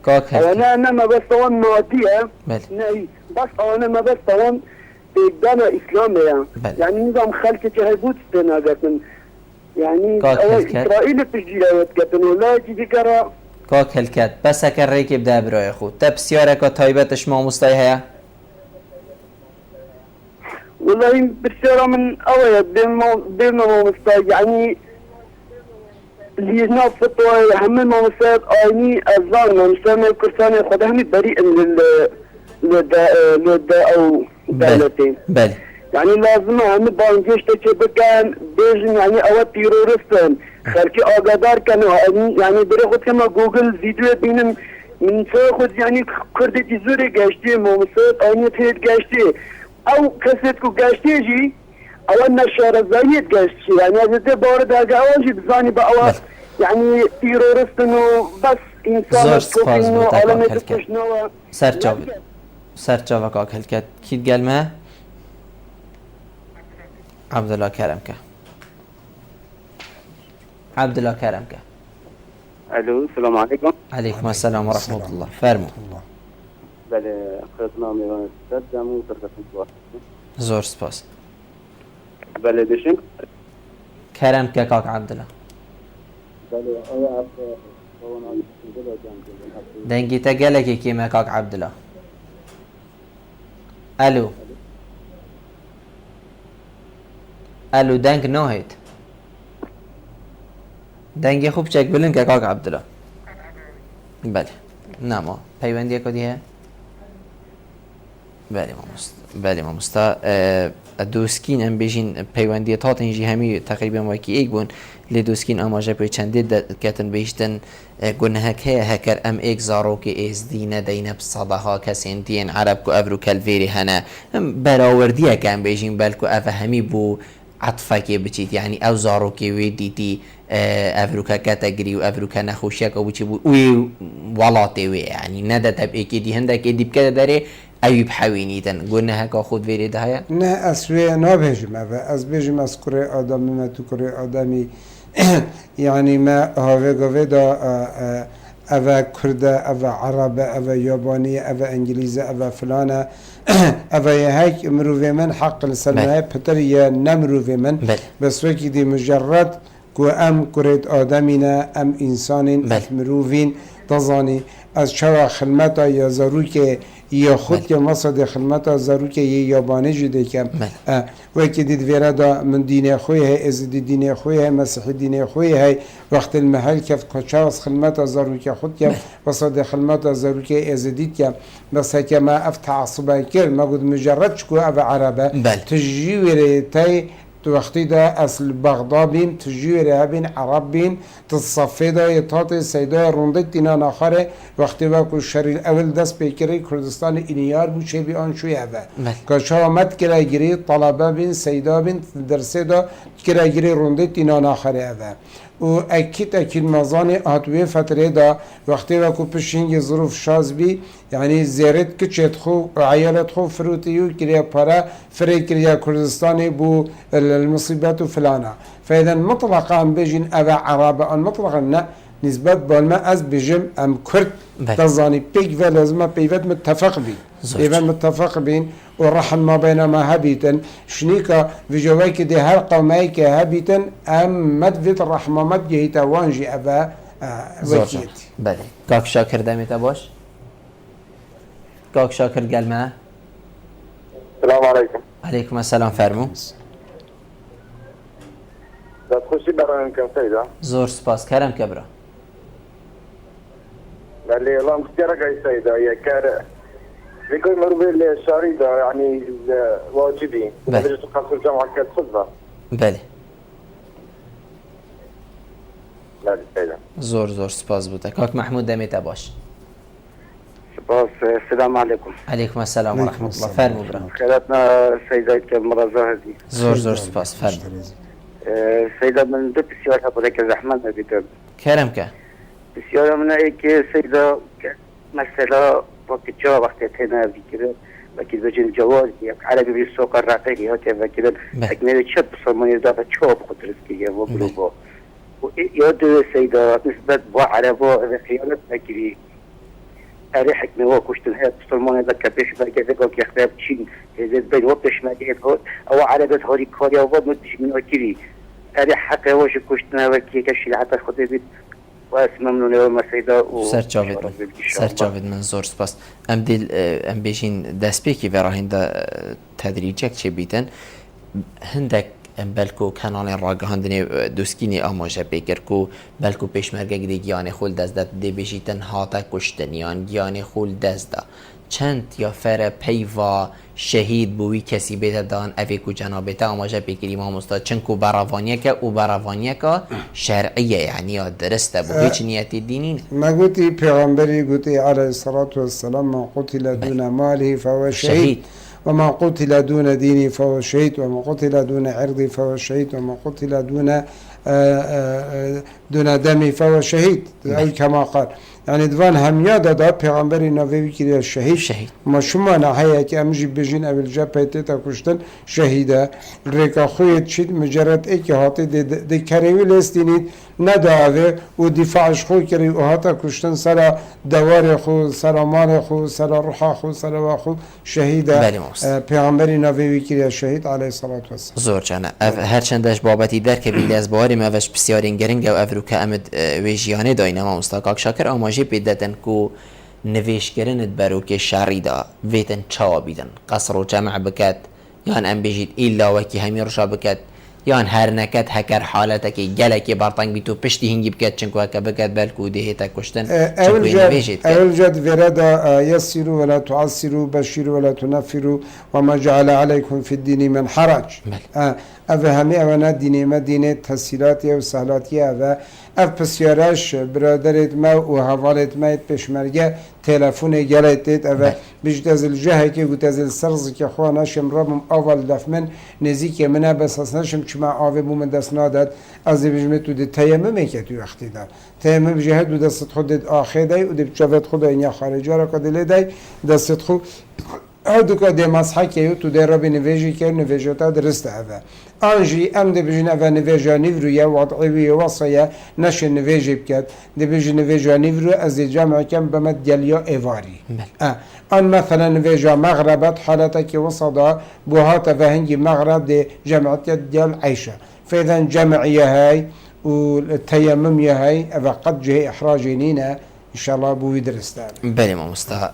أنا ما بس طوان مادية بس أنا ما بس طوان إقدام إسلامي يعني نظام خلق جهبوت استناغتن يعني إسرائيل تجيرات كتن ولا جدي كرا كاك هلكت بس هكر ريكب ده براي خو تب سيارك طيبة شما مستهى والله بالسيارة من أولا بما مستهى يعني اللي هناك فتوى هم الممسات آيني أزار ممسان الكرساني خدهني بريء للداء أو دالتين بلي يعني لازم هم بانجيش تشبكان بيجن يعني أو تيرورستان خلقي آقادار كانوا يعني بريخد كما جوجل فيديو بينم من سيخد يعني كردي تزوري قاشتي ممسات آيني تهيد قاشتي أو كسيتكو قاشتي جي أو النشارة زايد قاشتي يعني هذا بارد هذا أول شيء بزاني بقى يعني تيرورست إنه بس إنسان إنه على ما تكش نوا سرچاو كاك هلكت كيد قال ما عبد الله كرمك عبد الله كرمك الو السلام عليكم. عليكم السلام ورحمة الله. فرمو. بله خدمة میوان استاد دمو ترکتون تو زور سپاس. بله دشم کرم که کاک عبدالله. بله آیا دنگی تا گله که کیمه کاک عبدالله. الو الو دنگ ناهید دنگی خوب چک بلن که کاک عبدالله. بله نما پیوندی کدیه بله ما مستا دوسکین ام بیشین پیوندی تا تنجی همی تقریبا واکی ایک بون لی دوسکین آماجه پی چندی کتن بیشتن گناه که هکر ام ایک زارو که از دینه دینه بصده ها کسین دین عرب کو افرو کلویری هنه براوردیه که ام بیشین بلکو اف همی بو عطفه که بچید یعنی او زارو که وی دیتی افروکا کاتگری و افروکا نخوشیک او چی بو وی ولاتی وی یعنی نده تب ایکی دی هنده که دی بکده داره ایوب حوینیدن گونه هکا خود ویری ده هیا؟ نه اسوی نبیجم از بیجم از کره آدمی ما تو کره آدمی یعنی ما هاوی گوی دا اوه کرده اوه عربه اوه یابانی اوه انگلیزه اوه فلانه اوه هک مروفی من حق لسلمه پتر یا نمروفی من بس وکی دی مجرد که ام کرد آدمینه ام انسانین مروفین تزانی از چوا خلمتا یا ضرور یا خود که مصد خدمت ضرور که یابانی جده که وقتی دید ویرا دا من دین خوی های از دین خوی های مسیحی دین خوی های وقت المحل کف کچا از خدمت ضرور که خود که مصد خدمت ضرور که از دید که بس که ما افت عصبه کرد ما قد مجرد شکو او عربه تجیوری تای تو وقتی دا اصل بغداد بیم تجویر هبین عرب بین تصفی دا یطاط سیدا رونده دینان آخره وقتی وقت شریل اول دست پیکری کردستان اینیار بود چه بی آن شوی هبه که شامت کرای گیری طلبه بین سیدا بین درسه دا کرای گیری رونده دینان آخره هبه و اکید مزانی آتوی فتره دا وقتی وقت پشینگ ظروف شاز بی یعنی زیرت کچت خو عیالت خو فروتیو کریا پارا فری کریا کردستانی بو المصیبات و فلانا فاذا مطلقا بيجين ابا عربا مطلقا لا نسبت بالما از بجم ام كرد تظاني بيك لازم بيفت متفق بين ايفن متفق بين والرحم ما بين ما هبيتن شنيكا في جواك دي هر قوميك هبيتن ام مدفت الرحمه مد جهيتا وانجي ابا وكيت بله كاك شاكر دميتا باش كاك شاكر قال معه السلام عليكم. عليكم السلام فرمو خوشی برای امکان سیدا زور سپاس کرم کبرا بله الله مختارك يا سيدة يا كار بيقول مروي الشاريدة يعني واجبي بله بجد تخصص جامعة كالصدفة بله لا سيدا زور سپاس بوده کاک محمود دمیت باش. سپاس. السلام عليكم. علیکم السلام و علیکم رحمت الله. السلام. فرمو برام. خيراتنا سيدة كالمرازة هذه. زور سپاس. فرمو. سيدة من دو بسيارة بودك زحمة بيتم. کرم که. بسیار من که سیدا مثلا وقت جا وقتی تنها بکره وقتی بجن جواز یک عربی بی سوق رقیقی ها که وقتی تکنیل چه بسرمانی داده چوب خود رسکیه و بلوبا و یاد سیدا نسبت با عربا خیانت نکری اری حکمه و کشتن های بسرمانی دا کپیش برگه که اختیاب چین هزید بین و پشمگیت ها او عربت هاری کاری و مدش من اکری اری حقه واش کشتن وکی کشی حتی خود بید ممنون و مسیدا و سر جاوید من زور سپاس. ام بیشین دست پیکی و راهین دا تدریجک چه بیتن هندک بلکو کانال راگهاندنی دوسکینی آماجه بکر کو بلکو پیشمرگه گیانی خول دست داد دی بیشیتن هاتا کشتنیان گیانی خول دست دا چند یا فر پیوا شهید بوی کسی بیت دان اوی کو جنابتا آماجه بکری ما مستاد چنکو براوانیه که او براوانیه که شرعیه یعنی درسته بو هیچ نیتی دینی ما قلتي پیغمبری قلتي عليه الصلاة والسلام من قتل دون ماله فهو شهيد وما قتل دون دينه فهو شهيد وما قتل دون عرضه فهو شهيد وما قتل دون دمه فهو شهيد أو كما قال يعني دوان هم يادا دا پیغمبری نووی کریه شهید ما شما نحیه که امجی بجین اول جا پیتیتا کشتن شهیده ریکا خویت چید مجرد ای که هاتی دی کریوی لستینید نداوه و دفاعش خوی کری و هاتا کشتن سر دوار خو سر مال خو سر روح خو سر و خو شهیده پیغمبری نووی کریه شهید علیه الصلاة والسلام زور جانه هر چندش بابتی در که بیلی از باری موش بسیارین گرنگ و افرو که امد ویجیانه داینه ما مستاقاک شاکر آماجی بیدتن کو نویشگرنت برو که شعری دا ویتن چاوا بیدن قصر و جمع بکد یان ام بجید ایلا وکی همی رشا بکد یان هر نکد هکر حالتا که گلکی برطنگ بیتو پشتی هنگی بکد چنکو هکا بکد بلکو دیهتا کشتن چنکو نویشید کد اول جد وردا يسروا ولا تعسروا بشروا ولا تنفروا وما جعل عليكم في الدين من حرج او همه اونا دینه ما دینه تسهیلاتی و سهلاتی و اف پسیارش برادرت ما و حوالت ما پشمرگه تلفون گلت دید او بجد از الجهه که گوت از السرز که خواه نشم رابم اول دفمن نزیک منه بس از نشم چما آوه بومن دست نادد از بجمه تو دی تیممه که تو وقتی دا تیمم بجهه دو دست خود دید آخه دی و دی بچوت خود اینیا خارجه را کدلی دی دست خود او که دی مسحه که تو دی رابی نویجی که نویجی تا درسته اوه آنجی ام دی بجن اوه نویجا نیورویه وضعیوی وصایه نشه نویجی بکد دی بجن نویجا نیورو از دی جمع کم بمد گلیا ایواری آن مثلا نویجا مغربت حالتا که وصدا بوهات و هنگی مغرب دی جمعتیت دیال عیشه فیدن جمعیه های و التیممیه های اوه قد جه احراجی نینه انشالله بوی درسته بله ما مستا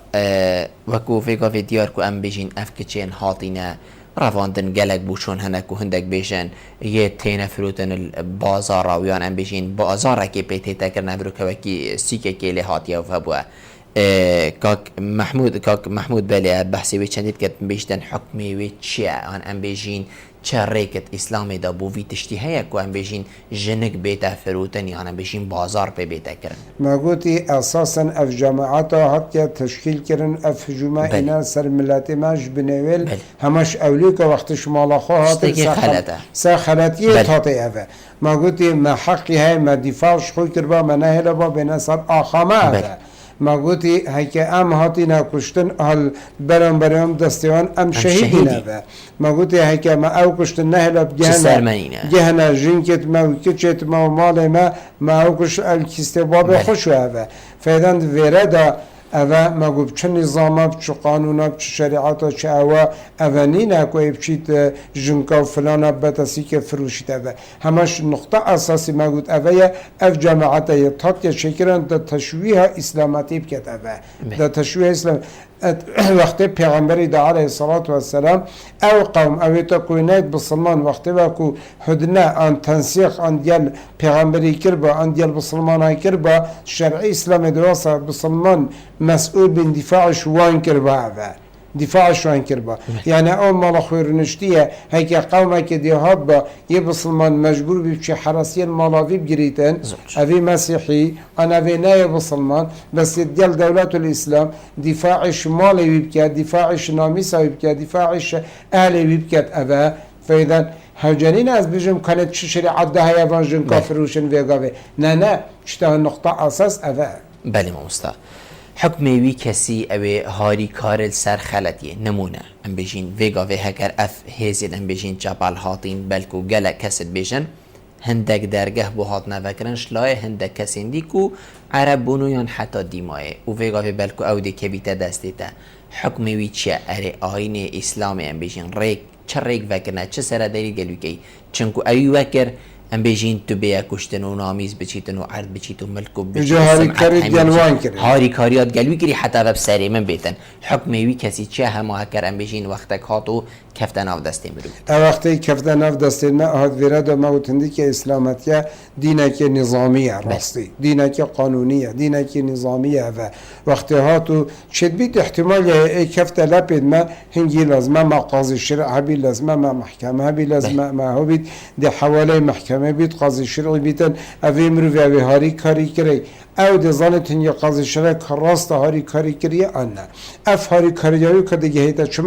وکو فیگا فی دیار کو ام بیشین اف کچین هاتینه رواندن گلک بوشون هنک و هندک بیشن یه تینه فروتن بازار راویان ام بیشین بازار که پیتی تکر نبرو که وکی سیکه که لحاتی او فبوه کاک محمود بله بحثی وی چندید که بیشتن حکمی وی چیه آن ام بیشین چه ریکت اسلامی دا بوی تشتیه که ام بیشین جنگ بیتا فروتن یا ام بیشین بازار پی بیتا کرن ما گوتی اساسا اف جماعتا حتی تشکیل کرن اف جمعه اینا سر ملت ماش بنویل همش اولی که وقت شمالا خواه سا خلطیه تاتی اوه ما گوتی ما حقی های ما دفاعش خوی کربا ما نهیل با بنا سر آخامه اوه ما گوتی هیکه ام هاتی نکشتن حال برام دستیوان ام شهیدی نبه ما گوتی هیکه ما او کشتن نهلاب گهنه جنکت ما و کچت ما و مال ما او کشت الکسته باب خوشو اوه فیدن ویره دا اوه ما گوب چه نظامه چه قانونه چه شریعاته چه اوه نینه که بچید جنکا و فلانه بتاسی که فروشید اوه همش نقطه اساسی ما گوت اوه اف جماعته یطاق یا شکران دا تشویه اسلامتی بکت اوه دا تشویه اسلام وقتی پیغمبری دا علیه الصلاة والسلام او قوم اوی تا کوینایت بسلمان وقتی وکو حدنه آن تنسیق آن دیل پیغمبری کربا آن دیل بسلمان های کربا شرعی اسلام دواسا بسلمان مسئول بین دفاعش وان کربا اوه دفاع شوان كربا يعني أول ما لخير نشتيه هيك قومك دي هبا يبسلمان مجبور بيبشي حراسية المالافي بجريتن أبي مسيحي أنا في نايا بسلمان بس ديال دولة الإسلام دفاع شمالي بيبكي دفاع شناميسا بيبكي دفاع أهلي بيبكي أبا فإذا هجانين از بجم كانت شريعة ده هيا بانجن كافر وشن فيغاوي نا اشتها النقطة أساس أبا بله مامۆستا حکمێ وی کەسی ئەوێ هاری کارل سەر خەلەتیە نمونە ئەم بێژین vێگاوێ هەگەر ئەف هێزێن ئەم بێژین چاپال هاتین بەلکو و گەلە کەست بێژن هەندێک دەرگەه بۆ هاتنەڤەکردن شلایە هەندێک کەسێن دیک و عەرەب بوون و یان حتا دیمایە و vێگاوێ بەلکو ئەو دێ کەبیتە دەستێتە حکمێ وی چیە ئەرێ ئاینێ ئیسلامێ ئەم بێژین ڕێک چ ڕێک ڤەکردنە چ سەرەدەری گەلوکەی چونکو ئەوی وەکرد ئەم بێژین تو بێە کوشتن و نامیز بچیتن و عرض بچیت و ملک و هاری کاریات گەلوی کردی حتا بە سەرێ من بێتن حکمێوی کەسی چیە هەموو هەکەر ئەم بێژین وەختێک هات و کەفتە ناو دەستێ مرۆڤ وەختەی کەفتە ناو دەستێن مە هات وێرەدا مەوتندی کە ئیسلامەتیە دینێکی نظامیە ڕاستی دینێکی قانونیە دینێکی نظامیە بە وەختی هات و شت بیت احتمال کەفتە لا پێت مە هەنگی لازمە مە قاضی شرع هەبی لازمە مە محکەمە هەبی لازمە مە هەبیت دە حەوالەی محکەمە بیت قاضی شرعی بیتن ئەوێ مرۆڤ ئەوێ هاری کاری کردی او دزانت هنگی قاضی شرع راست هاری کاری کریه آنه اف هاری کاریایی که دیگه هیتا چه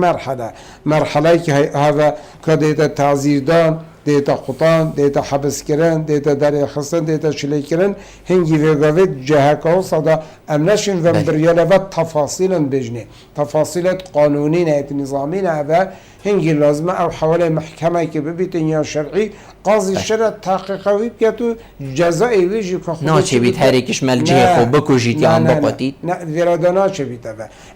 مرحله که هوا که دیتا تعزیر دان دیتا قطان دیتا حبس کردن دیتا دری خستن دیتا شلی کردن هنگی وگاوید جهکا و صدا امنشن و مبریاله و تفاصیل بجنه تفاصیلات قانونی نهایت نظامی نه و هنگی لازمه او حواله محکمه که ببیتن یا شرعی قاضی شرع تحقیقی بکت و جزایی ویجی که خودی ناچه بیت هر یکیش ملجه خوب بکوشید یا هم بقاتید نه ویرادا ناچه بیت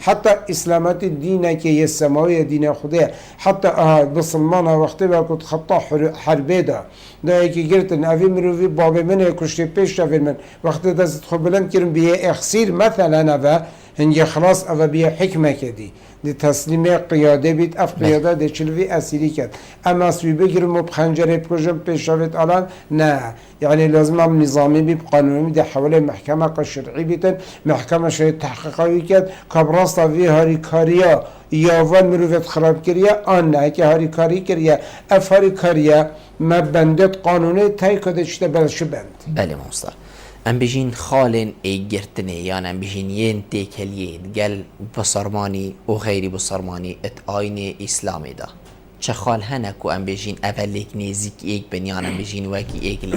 حتی اسلامت دینه که یه سماوی دین خوده حتی بسلمان وقتی باکت خطا حربه دا یکی گرتن اوی مروی باب من کشتی پیش شوید من وقتی دست خوب بلند کرن بیه اخسیر مثلا اوه هنگی خلاص اوه بیه حکمه کدی دی تسلیم قیاده بیت اف قیاده دی چلوی اسیری کرد اما سوی بگیرم و بخنجره بکشم پیش شوید الان نه يعني لازم هم نظامي بي قانوني دي حوالي محكمة شرعي بيتن محكمة شرعي تحقيقي كد كبراستا في هاري كاريا ياوان مروفت خراب كريا آن هكي هاري كاري كريا اف هاري كاريا ما بندت قانوني تاي كده چته بلش بند بله مامۆستا ئەم بژین خاڵێن ئەیگرتنێ یان ئەم بژین یەن تێکەلیێن گەل بسەرمانی و غەیری بسەرمانی ئەت ئاینێ ئیسلامێدا چه خال هەنەک و ئەم بێژین ئەڤەلێک نێزیک ئێک بنیان ئەم بژین وەکی ئێک لێ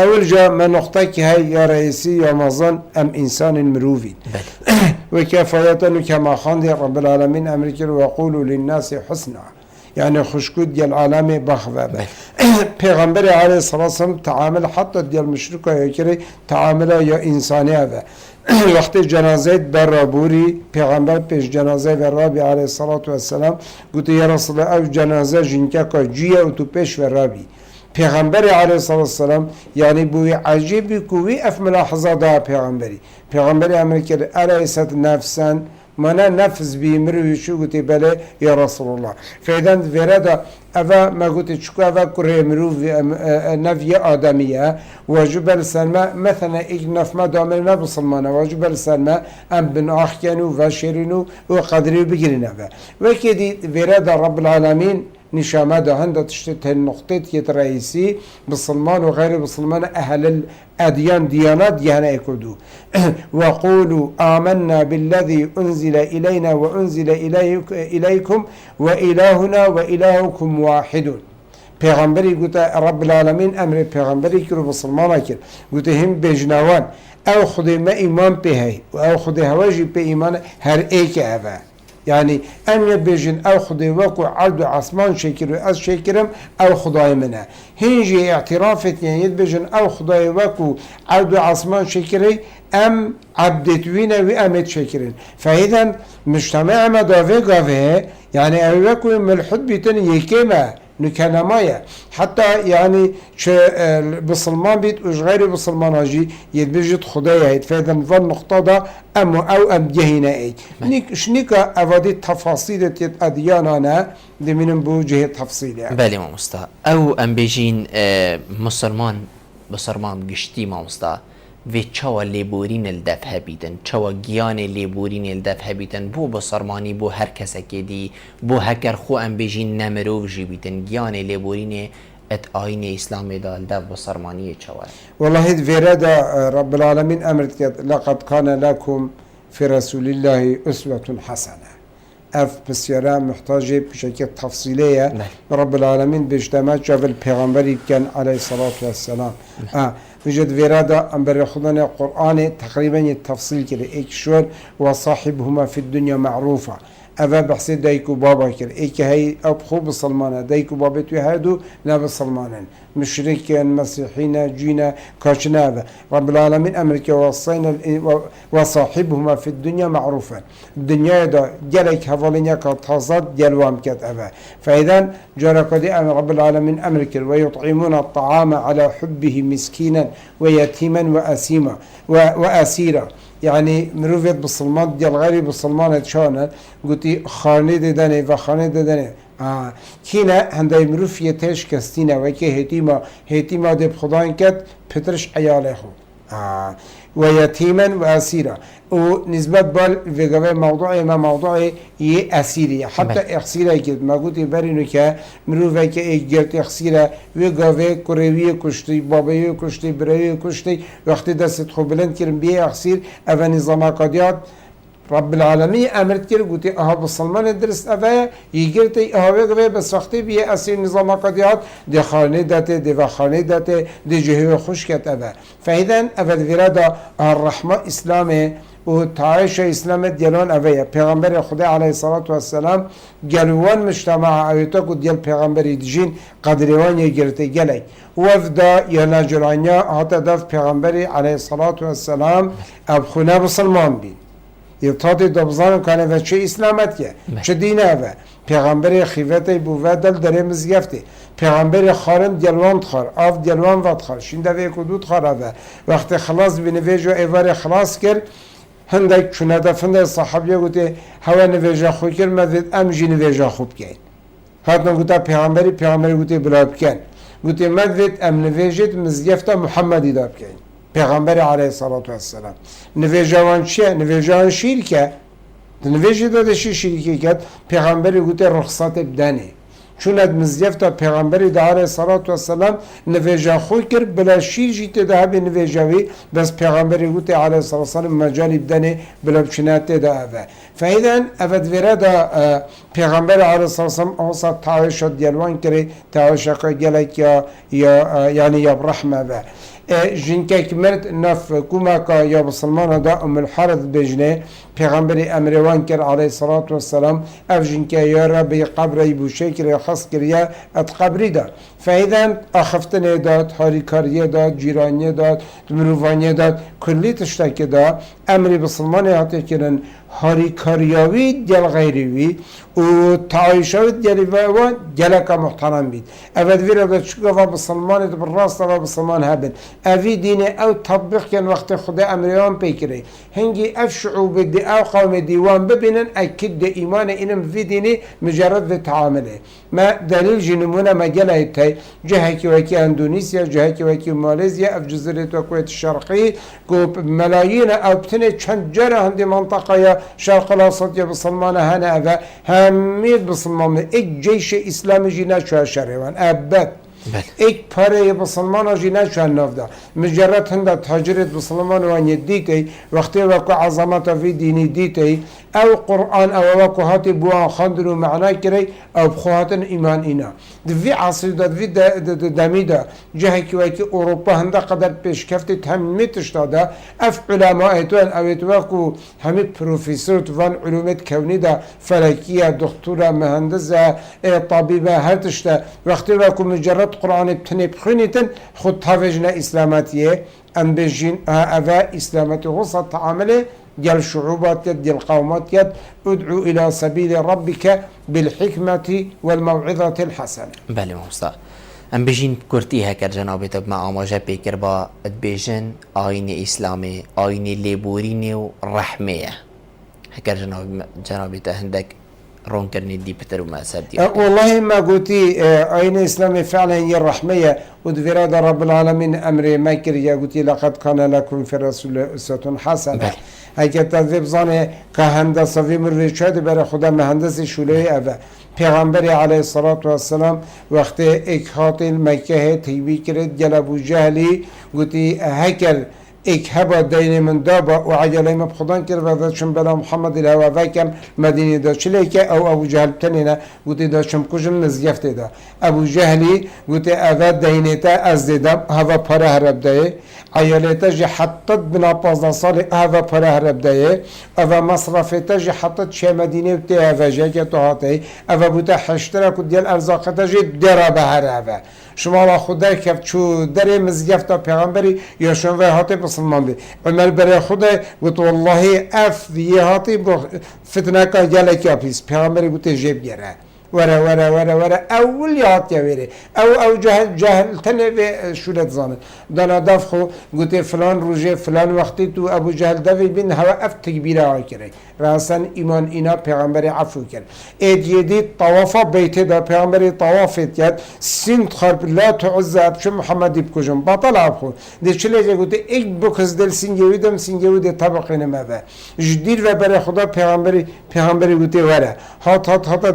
أول جا ما نقطة هاي يا رئيسي يا مظن أم إنسان مروفي وكفاية كما خاندي رب العالمين أمريكا ويقولوا للناس حسنا يعني خشكود ديال العالم بخفة پیغمبر عليه الصلاة والسلام تعامل حتى ديال المشركة يكري تعامل يا إنسانية وقت جنازه برابوری پیغمبر پیش جنازه ورابی علیه الصلاة والسلام گفت یا رسول الله او جنازه جنکه که جیه و تو پیش ورابی پیغمبر علیه الصلاة والسلام یعنی بوی عجیبی کوی اف ملاحظه دا پیغمبر امریکا الیست نفسا منا نفس بيمرو شو قلت بله يا رسول الله فإذا فردا أفا ما قلت شكو أفا كره مرو نفي آدمية وجب السلمى مثلا إجنف ما دامل ما بصلمانا وجب السلمى أم بن أخيانو وشيرينو وقدريو بجرين أفا وكذي فردا رب العالمين نشامه ده هند تشتت النقطة رئيسي بسلمان وغير بسلمان أهل الأديان ديانات ديانة يكودو وقولوا آمنا بالذي أنزل إلينا وأنزل إليكم وإلهنا وإلهكم واحد پیغمبری گوته رب العالمین امر پیغمبری کرو بسلمان کرد گوته هم بجنوان او خود ما ایمان به هی و او خود هواجی به ایمان هر ایک اوه يعني أم يبجن أو خدي وكو عبد عثمان شكر وأز شكرم أو خداي منه هنجي اعترافت يعني يبجن أو خداي وكو عبد عثمان شكري أم عبدت وينه وأمت شكرين فإذا مجتمع مدافع قافه يعني أو وكو ملحد بيتن يكيمه نكنمايا حتى يعني بسلمان بيت وش غير بسلمان هاجي يتبجد خدايا يتفادى نظام نقطة دا أو أم جهنا أي شنيكا أفادي تفاصيل الأديان أنا دي من بوجه تفصيل يعني. بالي مامۆستا أو أم بيجين مسلمان بسرمان قشتي مامۆستا و چوا لیبورین الدف هبیدن چوا گیان لیبورین الدف هبیدن بو بسرمانی بو هر کسکی دی بو هکر خو ام بجین نمرو جی بیدن گیان لیبورین ات آین اسلام دا الدف بسرمانی چوا والله هيد فيرادا رب العالمين أمرت لقد كان لكم في رسول الله أسوة حسنة اف بسیاره محتاجه بشکل تفصیلیه رب العالمین بیشتر جوال پیغمبری کن علیه الصلاة والسلام وجد ورادا امبر خدان قرآن تقریبا تفصیل کرده ایک شور و صاحبهما في الدنيا معروفه اوه بحث دایکو بابا کرد ای که هی اب خوب سلمانه دایکو بابا توی هردو نب سلمانن مشرکن مسیحین جینا کاشنه اوه رب العالمین امریکا وصینا وصاحبهما في الدنيا معروفا الدنيا دا جلك هفالين كتازاد جلوام كت اوه فاذا جرقدي رب العالمين امريكا ويطعمون الطعام على حبه مسكينا ويتيما واسيرا يعني مروفيت بالصلمان ديال غيري بالصلمان تشانا قلتي خاني ددني وخاني ددني كينا هنده مروف يتش كستينا وكي هيتيما دي بخدان كت بترش عياله خو ويتيما واسيرا ونسبة بال في موضوعي ما موضوعي يأسيري حتى أخسيرة كده ما قلت برينو كه مروفة كإجرت أخسيرة وقافة كروية كشتي بابية كشتي براية كشتي وقت دست خبلن كرم بيه أخسير أفا نظام قديات رب العالمين أمرت كده قلت أها بسلمان درست أفا يجرتي أها وقافة بس وقت بيه أسير نظام قديات دي خانه داته دي وخانه داته دي جهوه خشكت أفا فإذن أفا الفرادة الرحمة إسلامي و تعايش اسلام ديالون اويا پیغمبر خدا عليه الصلاة والسلام جلوان مجتمع اويتا كو ديال پیغمبر دجين قدريوان يگرته گلي وفدا يانا جرانيا حتى دف پیغمبر عليه الصلاة والسلام اب خونه بسلمان بين يلتاطي دبزان كان و چه اسلامت يه چه دين اوه پیغمبر خيفته بوه دل دره مزگفته پیغمبر خارم دلوان خار آف دلوان ود خار شنده وی کدود خار اوه وقت خلاص بنویجو ایوار خلاص کرد هندك شو ندفن الصحابي قلت هوا نوجا خوي كر مدد امجي نوجا خوب كين هاتنا قلت پیغمبری قلت بلاب كين قلت مدد ام نوجت مزيفتا محمدي داب كين پیغمبر عليه الصلاة والسلام نوجا وان چه نوجا وان شركة نوجا داده شركة كد پیغمبری قلت رخصت بدني چوند مزیفتا پیغمبری ده علیه الصلاة والسلام نویجا خوی کرد بلا شیر جیت ده به نویجاوی بس پیغمبری گوته علیه الصلاة والسلام مجالی بدنه بلا بچنات ده اوه فایدن افد ویره ده پیغمبر علیه الصلاة والسلام اوسا تعایش دیلوان کره تعایش گلک یا یعنی یا برحمه و جنکک مرد نف کومکا یا بسلمان دا الحرث بجنه پیغمبری امروان کر علیه الصلاة والسلام اف جنکه یا ربی قبری بوشه کر خاص کریا ات قبری دا فایدن اخفتنه داد هاریکاریه داد جیرانیه داد مروفانیه داد کلی تشتک دا امری بسلمان حتی کرن هاریکاریاوی دل غیریوی و تعایشاوی دلی وان جلک محترم بید اول ویرا دا چکا و بسلمان دا بالراست و بسلمان هبن اوی دین او تطبیق کن وقت خدا امریان پیکره هنگی اف شعوب دی او قوم دیوان ببینن اکد دی ایمان اینم وی دینی مجرد دی تعامله ما دلیل جنمونه مجله تای جهکی وکی اندونیسیا جهکی وکی مالزیا اف جزیره و کویت الشرقی کو ملايين او بتنه چند جره هندی منطقه یا شرق الاوسط یا بسلمان هنه اوه همید بسلمان ایک جیش اسلامی جی نشوه شهروان ابد ایک پاره بسلمان جی نشوه نفده مجرد هنده تاجرت بسلمان وانی دیتی وقتی وکو عظمت وی دینی دیتی او قرآن او وکو هاتی بوان خاندن و معنا کری او بخواتن ایمان اینا دوی عصری دا دوی دمی دا جهه که وکی اوروپا هنده قدر پیشکفتی تهمیتش داده اف علماء توان اویت وکو همی پروفیسور توان علومت کونی دا فلکیه دکتوره مهندسه طبیبه هرتش دا وقتی وکو مجرد قرآن بتنی بخونیتن خود تاویجنا اسلامتیه ام بجین اوه اسلامتی غصة تعامله ديال شعوبات ديال قومات ادعو إلى سبيل ربك بالحكمة والموعظة الحسنة. بله مستر. ام بجين كرتي هكر جنابت بما آماجه بكر با ادبيجن آين إسلامي آين ليبوريني ورحمية هكر جنابت هندك رون كرني دي بتر وما سردي والله ما قلتي أين إسلامي فعلا هي الرحمية ودفراد رب العالمين أمري ما كريا قلتي لقد كان لكم في الرسول أسوة حسنة هاي كتذيب ظاني كهندسة في مرويشات برا خدا مهندس شولي أبا پیغمبر علیه الصلاة والسلام وقت اکهات المکه تیوی کرد جل ابو جهلی گوتی هکر اکهبا دین من دابا و عجله ما بخدان کرد و داشتم بلا محمد الهوا وکم مدینی دا چلی که او ابو جهل تنینا گوتی داشتم کجم نزگفت دا ابو جهلی گوتی اول دینیتا از دیدم هوا پره هرب دایه عیالتا جی حتت بنا 15 سال هوا پره هرب دایه او مصرفتا جی حتت چه مدینه بتی هوا جا که تو هاته او بوتا حشتره که دیل ارزاقتا جی درا به هر هوا شما الله خدا کفت چو در مزگفت پیغمبری یا شما هاته مسلمان بی عمر برای خدا گوت والله اف یه هاته فتنه که جله که پیس پیغمبری گوته جیب گره ورا اول یاد یاوری او جهل تنه به شورت زانه دانا دافخو گوته فلان روزه فلان وقتی تو ابو جهل دوی بین هوا اف تکبیره ها کرد راسن ایمان اینا پیغمبر عفو کرد ایدیدی طوافا بیت دا پیغمبر طوافت کرد سنت خرب لا تعز ابشو محمدی بکجم بطل عبخو دی چلی گوته ایک بکز دل سنگویدم سنگوید طبقه نموه جدیر و برای خدا پیغمبری گوته وره هات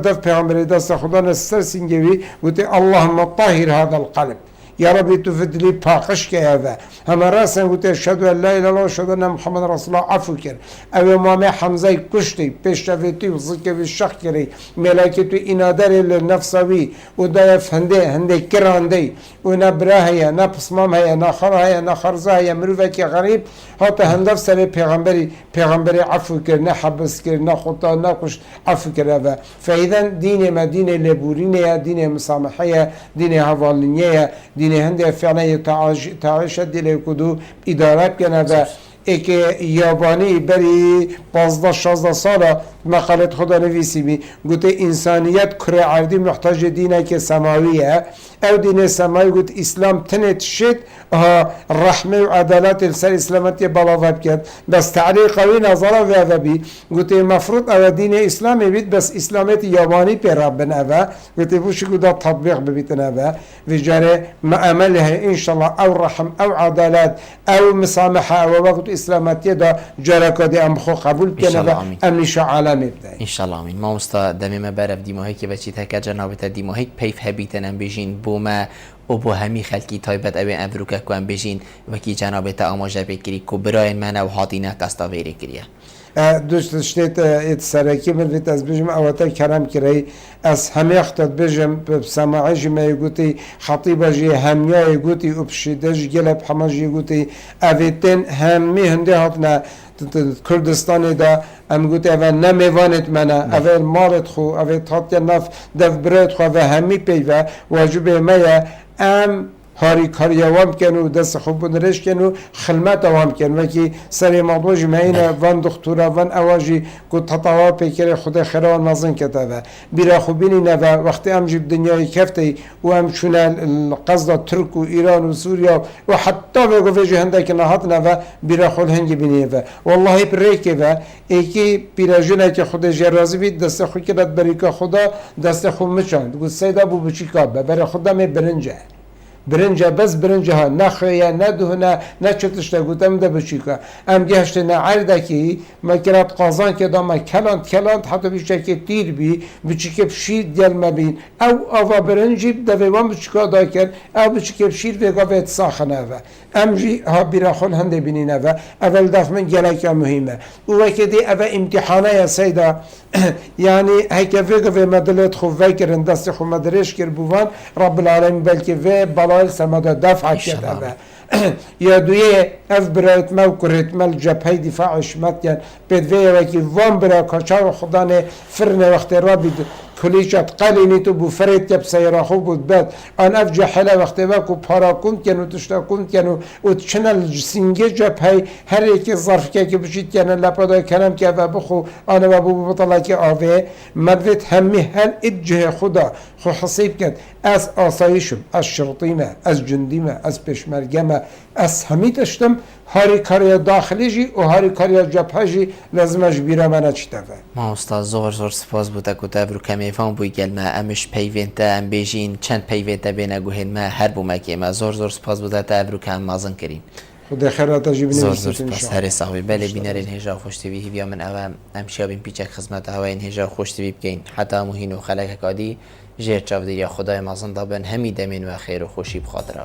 دف پیغمبری دست خدا نستر سنگوی گوته اللهم طاهر هذا القلب يا ربي تفدلي باقش كهذا هم راسا قلت اشهد ان لا اله الا الله واشهد ان محمد رسول الله عفو كر او مامي حمزه كشتي بيشتفتي وزكي بالشخكري ملائكه انادر للنفسوي ودا فنده هندي كراندي ونبراهيا نبسمامها نخرها نخرزها مروفك غريب حتى هندف سر پیغمبري عفو كر نحبس كر نخطا نقش عفو كر فاذا دين مدينه لبورينيه دين مسامحيه دين هوالنيه دين هنده فعلا تعايش دل کدو ادارت کنه و ایک یابانی بری 15-16 ساله مقالت خدا نویسی بی گوته انسانیت کره عردی محتاج دینه که سماویه او دین سماوی گوت اسلام تنت شد رحمه و عدالت السر اسلامتی بلاوب کرد بس تعلیق قوی نظره و بی گوته مفروض او دین اسلامی بید بس اسلامت یابانی پی رب بن او گوته بوشی گوته تطبیق ببیتن او و جاره معامله انشالله او رحم او عدالت او مسامحه او وقت اسلامتی دا جاره دی ام خو قبول کنه و امنش عالم بده ان شاء الله امين ما مستا دمي ما بعرف ديما هيك بچي تك جنابته ديما هيك بيف هبيتن بيجين بوما او بو همي خلقي تايبت ابي امروكا كوان بيجين وكي جنابته اماجه بكري كبراين من او هاتينا كاستاويري كريا دوست شتيت اتسركي من فيت از بجم اوتا كلام كري از همي اختت بجم بسماعي جما يقولي خطيبه جي هميا يقولي وبشدج قلب حماج يقولي افيتن همي هندي هاتنا کردستان دا ام گوت اول نمیوانت منه اول مالت خو اول تات نف دف برد خو و همی پیوه واجب میا ام هاری کاریوام کنو دست خوب نرش کنو خلمت اوام کنو که سر موضوع جمعین وان دکتورا وان اواجی کو تطاوا پیکر خود خیران نازن کتابه بیرا خوبینی نه وقتی ام جب دنیای کفتی و ام شون القصد ترک و ایران و سوریا و حتی به گوشه هنده که نهات نه بیرا خود هنگی بینی و والله بریکه و ایکی بیرا جونه که خود جرازی بید دست خود کرد بریکا خدا دست خود مچاند گفت سیدا بو بچی کابه برای خدا می برنجه برنجه بس برنجه ها نخویه ندهنه نچتشته گوتم ده بچیکا ام گهشته نعرده که مکرات قازان که دام کلاند حتی بیشه که تیر بی بچیکه بشیر دل مبین او آوا برنجی دویوان بچیکا دا کن او بچیکه بشیر ویگا وید ساخنه و ام جی ها بیرا خون هنده بینینه و اول دف من گلک مهمه او که دی او امتحانه یا سیده يعني هيك في مدلت خو فكر دست خو مدرش كر بوان رب العالمين بلكي في بلال سمد دفع كذا يا دويه اف برات ما وكرت مال جبهه دفاع شمت بدوي وكي وان برا كشار خدانه فرن وقت رابد كليشات قاليني تو بو فريت يب سيرا خو بود بعد ان اف جحله وقت باكو بارا كنت كانوا تشتا كنت كانوا وتشنل سنجه جبهه هر يكي ظرف كي بشيت كان لابد كلام كي بخو انا بابو بطلع كي اوي مدت همي هل اجه خدا خو حسيب كد از آسایشم از شرطیمه از جندیمه از پشمرگمه از همی داشتم هاری کاری داخلی جی و هاری کاری جبهه جی لازمش بیره منه چی تفه ما استاد زور سپاس بوده که تفرو کمیفان بوی گل ما امش پیوینده ام بیجین چند پیوینده بینه گوهن ما هر بو مکی ما زور سپاس بوده تفرو کم مازن کرین خدا خیرات جی زور بنویسید سپاس هر صاحبی بله بینرین هجا خوش تیوی هیویا من اوام امشیا بین پیچک خدمت هواین هجا خوش تیوی بگین حتی مهین و خلق کادی جیر چاودی یا خدای مازن دابن همی دمین و خیر و خوشی بخاطره